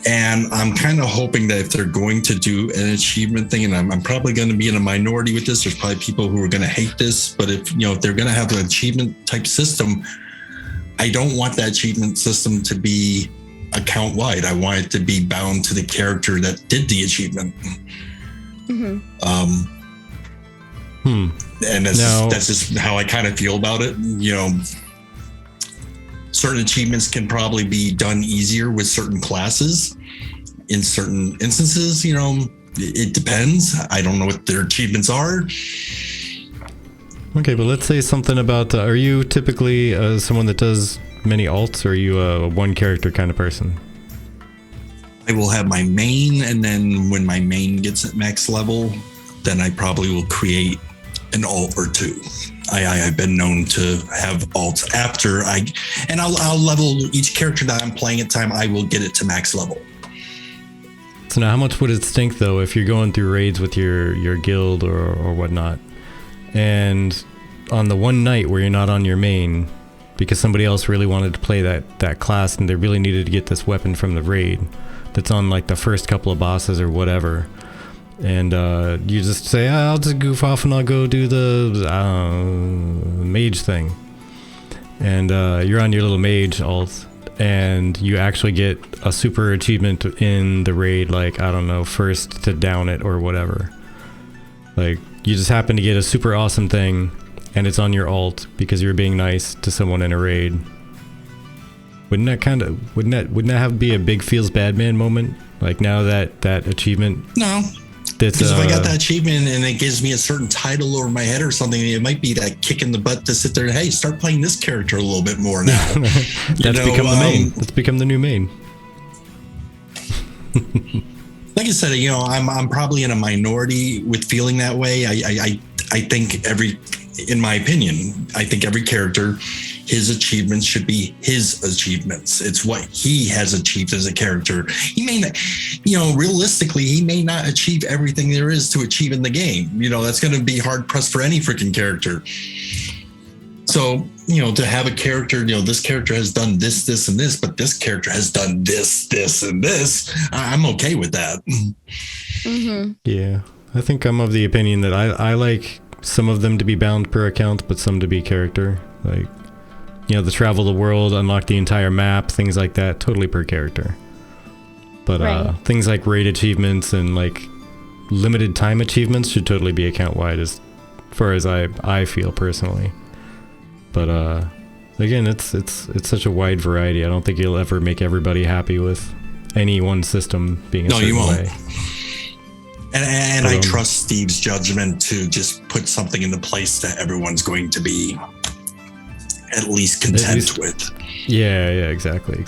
And I'm kind of hoping that if they're going to do an achievement thing, and I'm probably going to be in a minority with this, there's probably people who are going to hate this, but if they're going to have an achievement type system, I don't want that achievement system to be account wide. I want it to be bound to the character that did the achievement. And that's just how I kind of feel about it. Certain achievements can probably be done easier with certain classes. In certain instances, it depends. I don't know what their achievements are. Okay, but let's say something about, are you typically someone that does many alts, or are you a one character kind of person? I will have my main, and then when my main gets at max level, then I probably will create an alt or two. I've been known to have alts after I'll level each character that I'm playing at the time. I will get it to max level. So now how much would it stink though if you're going through raids with your guild or whatnot, and on the one night where you're not on your main because somebody else really wanted to play that class and they really needed to get this weapon from the raid that's on like the first couple of bosses or whatever, and you just say, I'll just goof off and I'll go do the mage thing, and you're on your little mage alt, and you actually get a super achievement in the raid, like, I don't know, first to down it or whatever. Like, you just happen to get a super awesome thing, and it's on your alt because you're being nice to someone in a raid. Wouldn't that have be a big feels bad man moment? Like, now that achievement? No. Because if I got that achievement and it gives me a certain title over my head or something, it might be that kick in the butt to sit there and, hey, start playing this character a little bit more now. Become the main. That's become the new main. Like I said, I'm probably in a minority with feeling that way. I think in my opinion, I think every character, his achievements should be his achievements. It's what he has achieved as a character. He may not, realistically, he may not achieve everything there is to achieve in the game. That's going to be hard pressed for any freaking character. So, to have a character, this character has done this, this, and this, but this character has done this, this, and this. I'm okay with that. Yeah, I think I'm of the opinion that I like some of them to be bound per account, but some to be character. Like, the travel the world, unlock the entire map, things like that, totally per character. But things like raid achievements and like limited time achievements should totally be account wide, as far as I feel personally. But again, it's such a wide variety. I don't think you'll ever make everybody happy with any one system being a certain way. And I trust Steve's judgment to just put something into place that everyone's going to be at least content with. Yeah, exactly.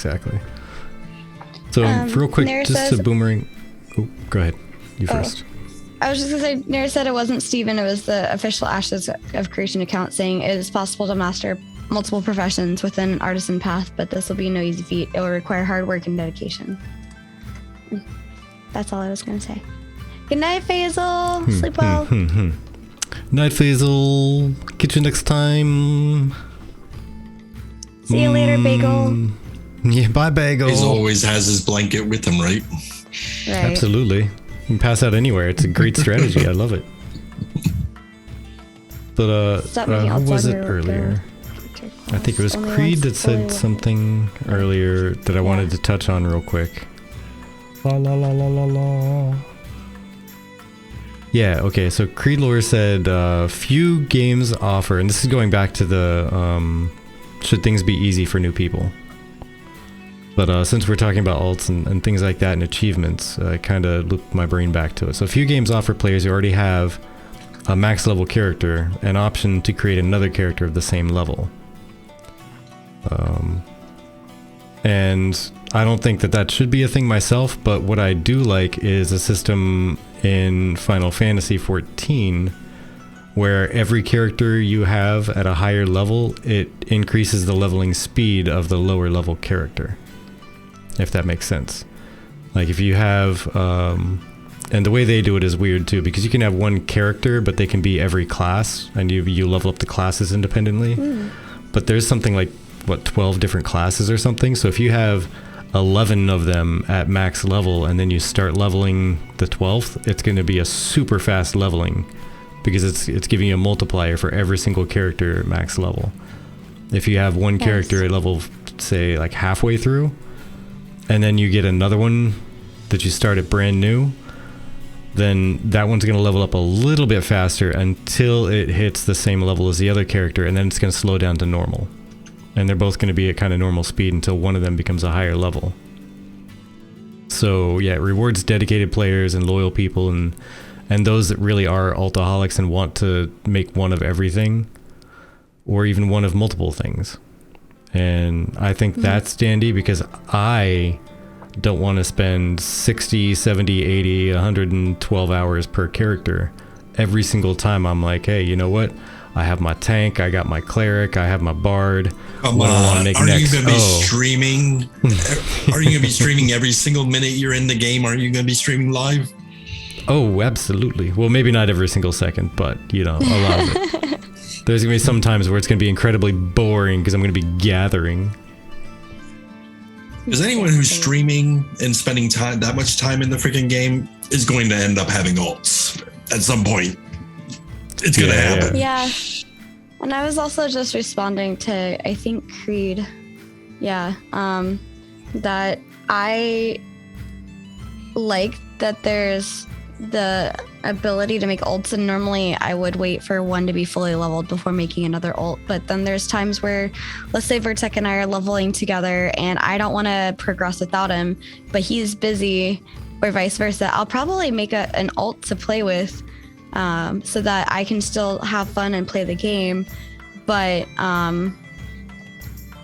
So real quick, just a boomerang. Oh, go ahead. You first. I was just going to say, Nair said it wasn't Steven, it was the official Ashes of Creation account saying it is possible to master multiple professions within an artisan path, but this will be no easy feat. It will require hard work and dedication. That's all I was going to say. Good night, Faisal. Sleep well. Night, Faisal. Catch you next time. See you later, Bagel. Yeah, bye, Bagel. He always has his blanket with him, right? Absolutely. You can pass out anywhere. It's a great strategy. I love it. But who was it earlier? I think it was Creed that said something earlier that I wanted to touch on real quick. La la la la la la. Yeah, okay, so Creed Lore said few games offer, and this is going back to the should things be easy for new people. But since we're talking about alts and things like that and achievements, I kind of looped my brain back to it. So few games offer players who already have a max level character an option to create another character of the same level. And I don't think that should be a thing myself, but what I do like is a system in Final Fantasy XIV where every character you have at a higher level, it increases the leveling speed of the lower level character, if that makes sense. Like if you have, and the way they do it is weird too, because you can have one character, but they can be every class, and you level up the classes independently. But there's something like, 12 different classes or something. So if you have 11 of them at max level, and then you start leveling the 12th, it's going to be a super fast leveling, because it's giving you a multiplier for every single character at max level. If you have one character at level, say, like halfway through, and then you get another one that you start at brand new, then that one's going to level up a little bit faster until it hits the same level as the other character, and then it's going to slow down to normal. And they're both going to be at kind of normal speed until one of them becomes a higher level. So yeah, it rewards dedicated players and loyal people and those that really are altaholics and want to make one of everything, or even one of multiple things. And I think that's dandy, because I don't want to spend 60, 70, 80, 112 hours per character every single time. I'm like, hey, you know what? I have my tank, I got my cleric, I have my bard. Come on, are you going to be streaming? Are you going to be streaming every single minute you're in the game? Are you going to be streaming live? Oh, absolutely. Well, maybe not every single second, but, a lot of it. There's going to be some times where it's going to be incredibly boring because I'm going to be gathering. Because anyone who's streaming and spending that much time in the freaking game is going to end up having ults at some point. It's going to happen. Yeah. And I was also just responding to, I think, Creed. Yeah. That I like that there's the ability to make ults, and normally I would wait for one to be fully leveled before making another ult. But then there's times where, let's say Vertek and I are leveling together and I don't want to progress without him, but he's busy, or vice versa. I'll probably make an ult to play with, so that I can still have fun and play the game. But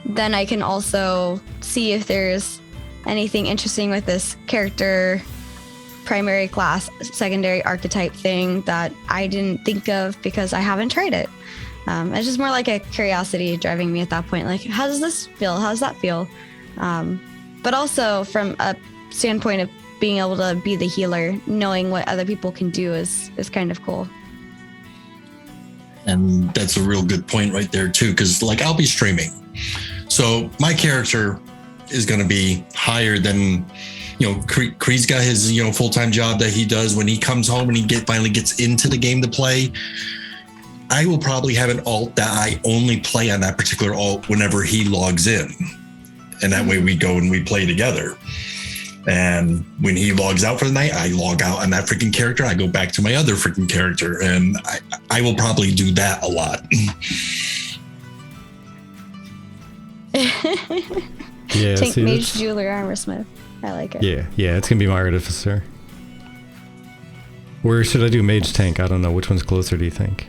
then I can also see if there's anything interesting with this character, primary class, secondary archetype thing that I didn't think of because I haven't tried it. It's just more like a curiosity driving me at that point. Like, how does this feel? How does that feel? But also from a standpoint of being able to be the healer, knowing what other people can do is kind of cool. And that's a real good point right there too, because like I'll be streaming, so my character is going to be higher than, Creed's got his full-time job that he does. When he comes home and he finally gets into the game to play, I will probably have an alt that I only play on that particular alt whenever he logs in, and that way we go and we play together. And when he logs out for the night, I log out on that freaking character. I go back to my other freaking character, and I will probably do that a lot. Yeah, Tank, mage, jeweler, armorsmith. I like it. Yeah, it's gonna be my artificer. Where should I do mage tank? I don't know. Which one's closer, do you think?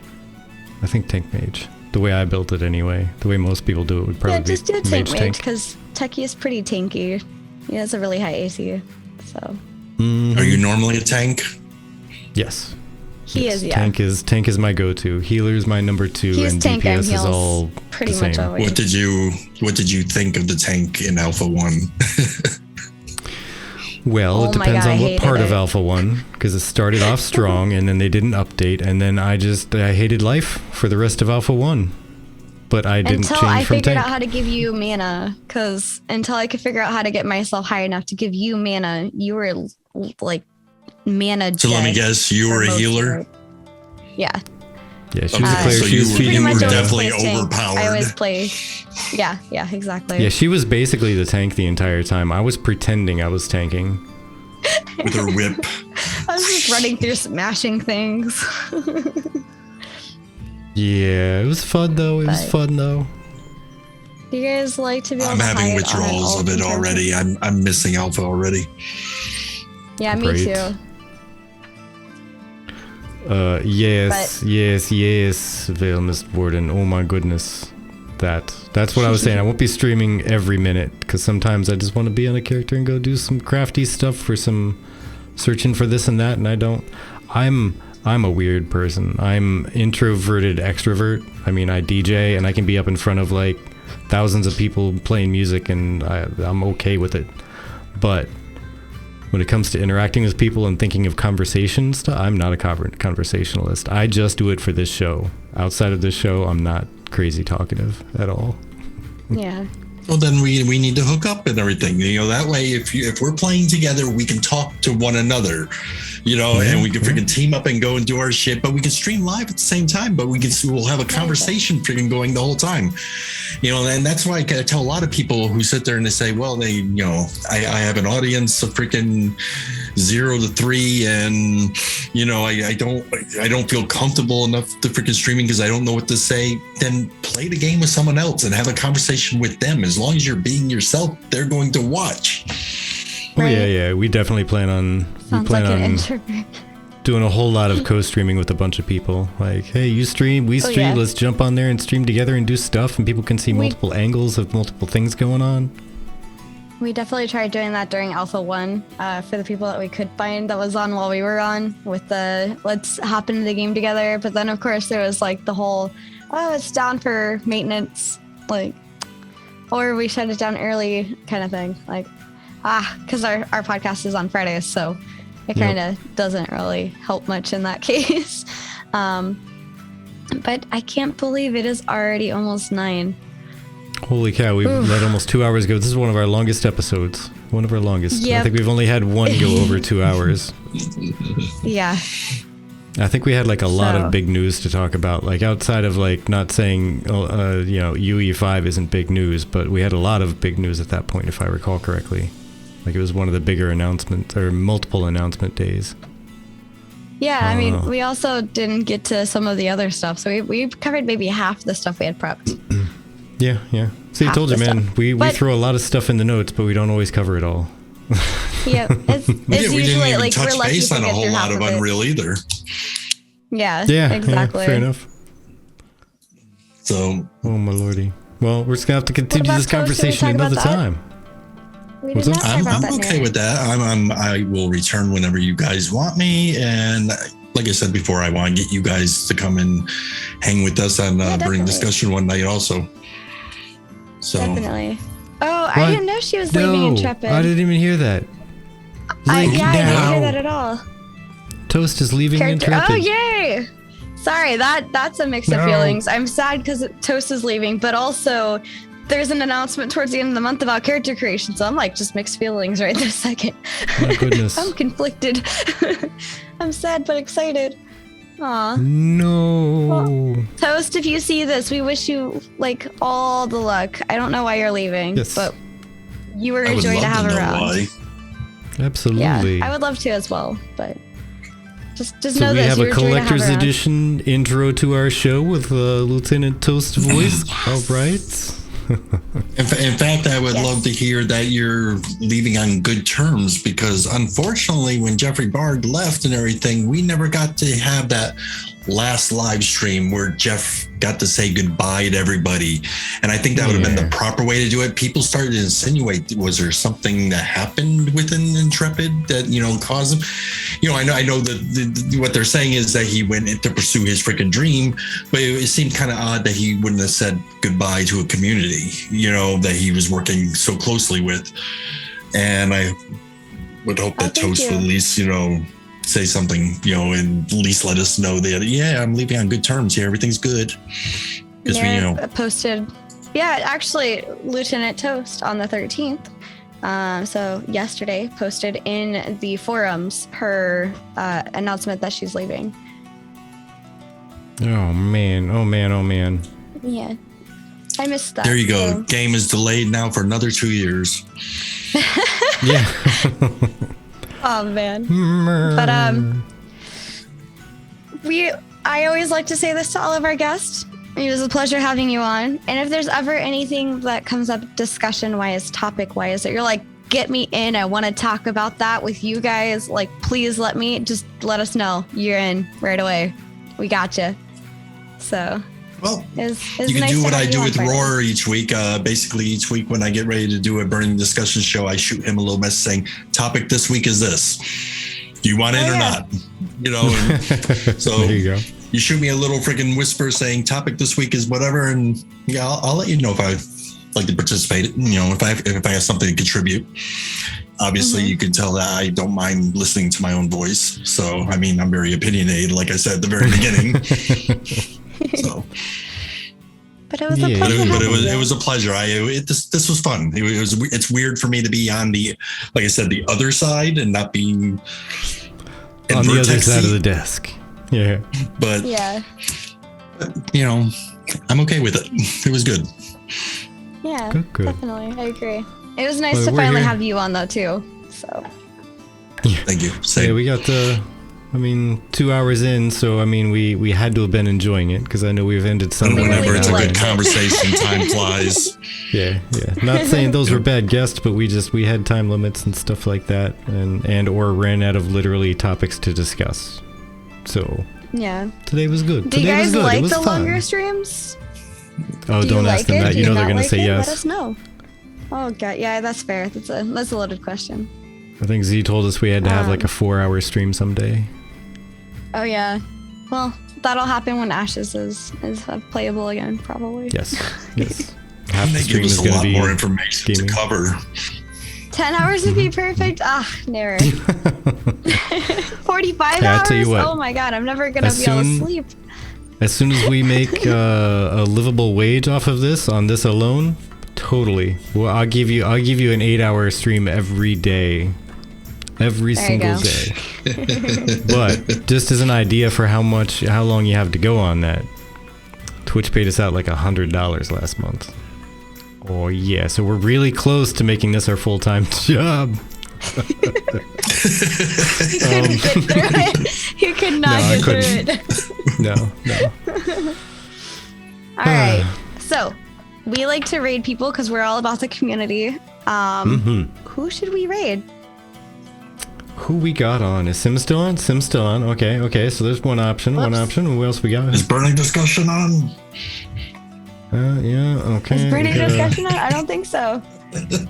I think tank mage. The way I built it anyway. The way most people do it would probably just do be tank mage because Techie is pretty tanky. He has a really high AC, so. Mm-hmm. Are you normally a tank? Yes. He is, yeah. Tank is my go-to. Healer's my number 2, He's and tank and DPS is heals all pretty the same. much always. What did you think of the tank in Alpha 1? Well, it depends on what part of Alpha 1, because it started off strong and then they didn't update, and then I hated life for the rest of Alpha 1. But I didn't change from tank. Until I figured out how to give you mana, because until I could figure out how to get myself high enough to give you mana, you were like mana. So let me guess, you were a healer? Yeah. Yeah, she was a player. So she was you were feeding definitely overpowered. I always play. Yeah, exactly. Yeah, she was basically the tank the entire time. I was pretending I was tanking. With her whip. I was just running through smashing things. Yeah, it was fun though. Do you guys like to be able I'm to having hide withdrawals on of it already. I'm missing Alpha already. Yeah, me too. Yes, Vale Mist Warden. Oh my goodness. That's what I was saying. I won't be streaming every minute because sometimes I just want to be on a character and go do some crafty stuff for some searching for this and that, and I don't. I'm a weird person. I'm introverted extrovert. I mean, I DJ and I can be up in front of like thousands of people playing music, and I'm okay with it. But when it comes to interacting with people and thinking of conversations, I'm not a conversationalist. I just do it for this show. Outside of this show, I'm not crazy talkative at all. Yeah. Well, then we need to hook up and everything. That way, if we're playing together, we can talk to one another, and we can freaking team up and go and do our shit. But we can stream live at the same time. But we'll have a conversation freaking going the whole time, And that's why I tell a lot of people who sit there and they say, well, I have an audience of freaking 0 to 3, and I don't feel comfortable enough to freaking streaming because I don't know what to say. Then play the game with someone else and have a conversation with them. As long as you're being yourself, they're going to watch. Oh yeah. We definitely plan on doing a whole lot of co-streaming with a bunch of people. Like, hey, you stream, we stream. Yeah. Let's jump on there and stream together and do stuff, and people can see multiple angles of multiple things going on. We definitely tried doing that during Alpha 1 for the people that we could find that was on while we were on with the let's hop into the game together. But then, of course, there was like the whole, it's down for maintenance, like, or we shut it down early kind of thing. Like, because our podcast is on Fridays, so it kind of doesn't really help much in that case. But I can't believe it is already almost 9. Holy cow, we've let almost 2 hours go. This is one of our longest episodes. One of our longest. Yep. I think we've only had one go over 2 hours. Yeah. I think we had like a lot of big news to talk about. Like outside of like not saying, UE5 isn't big news, but we had a lot of big news at that point, if I recall correctly. Like it was one of the bigger announcements or multiple announcement days. Yeah, I mean, we also didn't get to some of the other stuff. So we covered maybe half the stuff we had prepped. Yeah. See, I told you, man. We throw a lot of stuff in the notes, but we don't always cover it all. Yeah, it's usually didn't even like touch we're lucky base to on a get whole through lot half of it. Unreal either. Yeah, exactly. Yeah, fair enough. So, oh my lordy. Well, we're just gonna have to continue this conversation another time. I'm okay with that. I will return whenever you guys want me, and like I said before, I want to get you guys to come and hang with us on Burning Discussion one night also. So definitely. Oh, what? I didn't know she was leaving Intrepid. I didn't even hear that. I didn't hear that at all. Toast is leaving Intrepid. Oh, yay! Sorry, that's a mix of feelings. I'm sad because Toast is leaving, but also there's an announcement towards the end of the month about character creation, so I'm like just mixed feelings right this second. My goodness. I'm conflicted. I'm sad but excited. Aw. No. Well, Toast, if you see this, we wish you like all the luck. I don't know why you're leaving, but you were a joy to have around. Why. Absolutely. Yeah, I would love to as well, but just so know we this. have a collector's edition intro to our show with Lieutenant Toast voice. All right. In fact, I would love to hear that you're leaving on good terms, because unfortunately, when Jeffrey Bard left and everything, we never got to have that last live stream where Jeff got to say goodbye to everybody. And I think that would have been the proper way to do it. People started to insinuate, was there something that happened within Intrepid that, caused him? I know that what they're saying is that he went in to pursue his freaking dream, but it seemed kind of odd that he wouldn't have said goodbye to a community, that he was working so closely with. And I would hope that Toast would at least, say something, and at least let us know that, I'm leaving on good terms here. Everything's good. Because we posted, actually, Lieutenant Toast on the 13th. So yesterday posted in the forums her announcement that she's leaving. Oh man. Yeah. I missed that. There you go. So. Game is delayed now for another 2 years. Yeah. Oh man. But I always like to say this to all of our guests. It was a pleasure having you on. And if there's ever anything that comes up discussion wise, topic wise, that you're like, get me in. I want to talk about that with you guys. Like, please let us know. You're in right away. We got you. So, well, it's you can nice do what I do with Friday. Roar each week. Basically, each week when I get ready to do a burning discussion show, I shoot him a little message saying, "Topic this week is this. Do you want it or not?" You know. And so there you go. You shoot me a little freaking whisper saying, "Topic this week is whatever," and yeah, I'll let you know if I like to participate. You know, if I have something to contribute. Obviously, you can tell that I don't mind listening to my own voice. So, I mean, I'm very opinionated, like I said at the very beginning. So, but it was a pleasure. It was a pleasure. This was fun. It's weird for me to be on the, like I said, the other side and not being on the other side of the desk. Yeah. But you know, I'm okay with it. It was good. Yeah, good. Definitely. I agree. It was nice to finally have you on though too. So. Thank you. Same. Yeah, we got 2 hours in, so I mean, we had to have been enjoying it because I know we've ended some. Whenever it's a good conversation, time flies. Yeah. Not saying those were bad guests, but we had time limits and stuff like that, and or ran out of literally topics to discuss. So yeah, today was good. Do you guys like the longer streams? Oh, don't ask them that. You know they're gonna say yes. Let us know. Oh god, yeah, that's fair. That's a loaded question. I think Z told us we had to have like a 4-hour stream someday. Oh yeah. Well, that'll happen when Ashes is playable again, probably. Yes. Half the they stream give us is a going lot to be more information to cover. 10 hours would be perfect. Never. 45 hours? I tell you what, oh my god, I'm never gonna be able to sleep. As soon as we make a livable wage off of this, on this alone, totally. Well, I'll give you an 8-hour stream every day. Every single day. But just as an idea for how long you have to go on that, Twitch paid us out like $100 last month. Oh yeah, so we're really close to making this our full-time job. You couldn't get through it. You could not get through it. No. All right. So we like to raid people because we're all about the community. Who should we raid? Who we got on? Is Sim still on? Sim's still on. Okay. So there's one option. Whoops. One option. Who else we got? Is burning discussion on? Yeah. Okay. Is burning discussion on? I don't think so.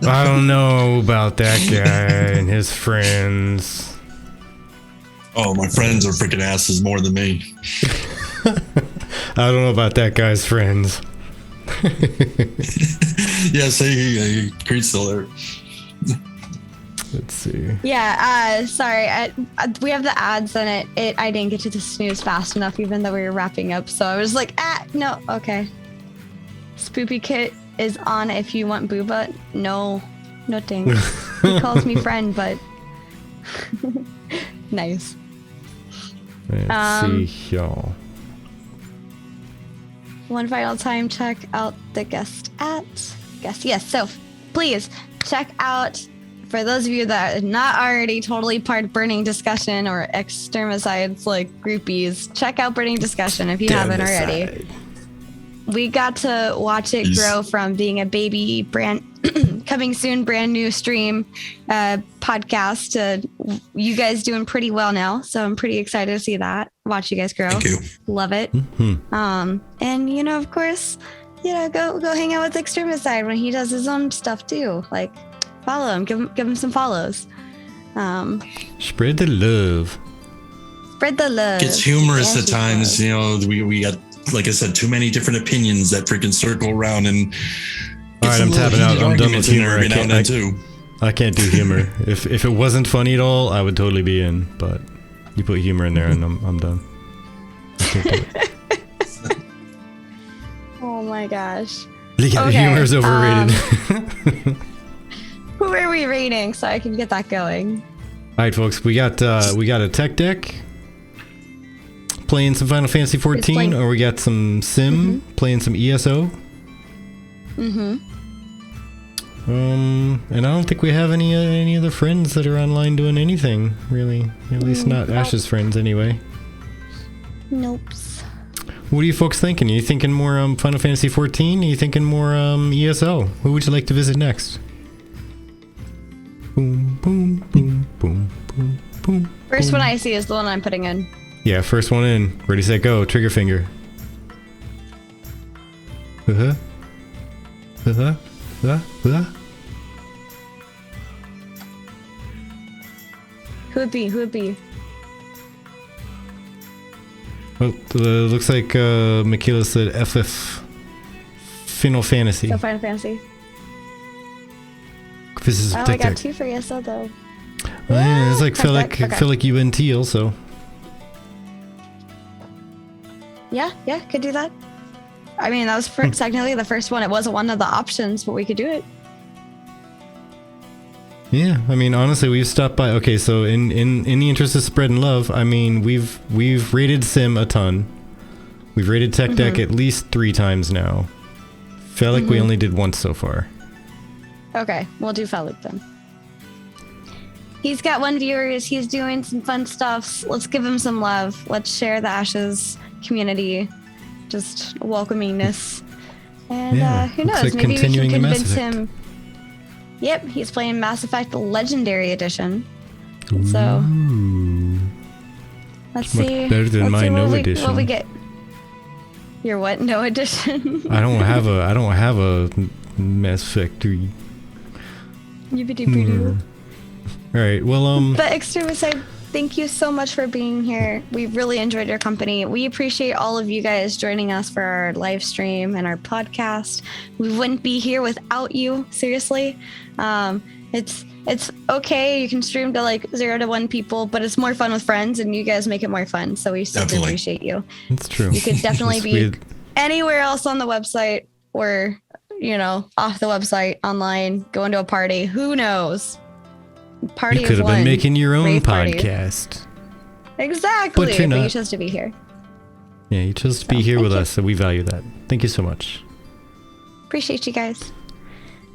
I don't know about that guy and his friends. Oh, my friends are freaking asses more than me. I don't know about that guy's friends. Yes, Creed's still there. Let's see. Yeah, sorry. We have the ads on it. I didn't get to the snooze fast enough, even though we were wrapping up. So I was like, no, okay. Spoopy Kit is on if you want booba. No thanks. He calls me friend, but nice. Let's see, y'all. One final time, check out the guest. Yes, so please check out, for those of you that are not already totally part of Burning Discussion or Extermicides like groupies, check out Burning Discussion if you haven't already. We got to watch it grow from being a baby coming soon brand new stream podcast to you guys doing pretty well now. So I'm pretty excited to see that. Watch you guys grow. Thank you. Love it. And of course, go hang out with Extermicide when he does his own stuff too. Like, follow him, give him some follows. Spread the love. It's humorous at times. We got, like I said, too many different opinions that freaking circle around. And all right, I'm tapping out. I'm done with humor. I can't do humor. If it wasn't funny at all, I would totally be in. But you put humor in there, and I'm done. I can't do it. Oh my gosh. Humor is overrated. Who are we rating so I can get that going? All right, folks, we got a tech deck playing some Final Fantasy 14, or we got some Sim playing some ESO. And I don't think we have any other friends that are online doing anything really. At least not Ash's friends anyway. Nope. What are you folks thinking? Are you thinking more Final Fantasy 14? Are you thinking more ESO? Who would you like to visit next? Boom, boom, boom, boom, boom, boom. First boom. one I see is the one I'm putting in. Yeah, first one in. Ready, set, go. Trigger finger. Uh-huh. Uh-huh. Uh-huh. Who would be? Who would be? Well, looks like Michaela said FF. Final Fantasy. So Final Fantasy. This is Oh, I got 2 for you, so though. Oh, yeah, it's like feel Okay. like UNT also. Yeah, could do that. I mean, that was technically the first one. It wasn't one of the options, but we could do it. Yeah, I mean, honestly, we've stopped by. Okay, so in the interest of spreading love, I mean, we've rated Sim a ton. We've rated Tech Deck at least 3 times now. Felt like we only did once so far. Okay, we'll do Felip then. He's got 1 viewer. He's doing some fun stuff. Let's give him some love. Let's share the Ashes community, just welcomingness. And Yeah, who looks knows? like Maybe we continuing can the Mass convince Effect. him. Yep, he's playing Mass Effect Legendary Edition. So Ooh. let's Much see. better than let's my see No what edition. What we get? Your what? No edition. I don't have a Mass Effect 3. Yippity-poo-doo. All right, well But Extremicide, thank you so much for being here. We really enjoyed your company. We appreciate all of you guys joining us for our live stream and our podcast. We wouldn't be here without you. Seriously, it's okay. You can stream to like 0 to 1 people, but it's more fun with friends, and you guys make it more fun. So we super Definitely. appreciate you. it's true. You could definitely It's be weird. anywhere else on the website, or off the website, online, going to a party. Who knows? Party You could have of been one. making your own Rave party. podcast. Exactly. But you're you not. chose to be here. Yeah, you chose to be So, here thank with you. us, so we value that. Thank you so much. Appreciate you guys.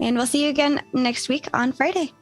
And we'll see you again next week on Friday.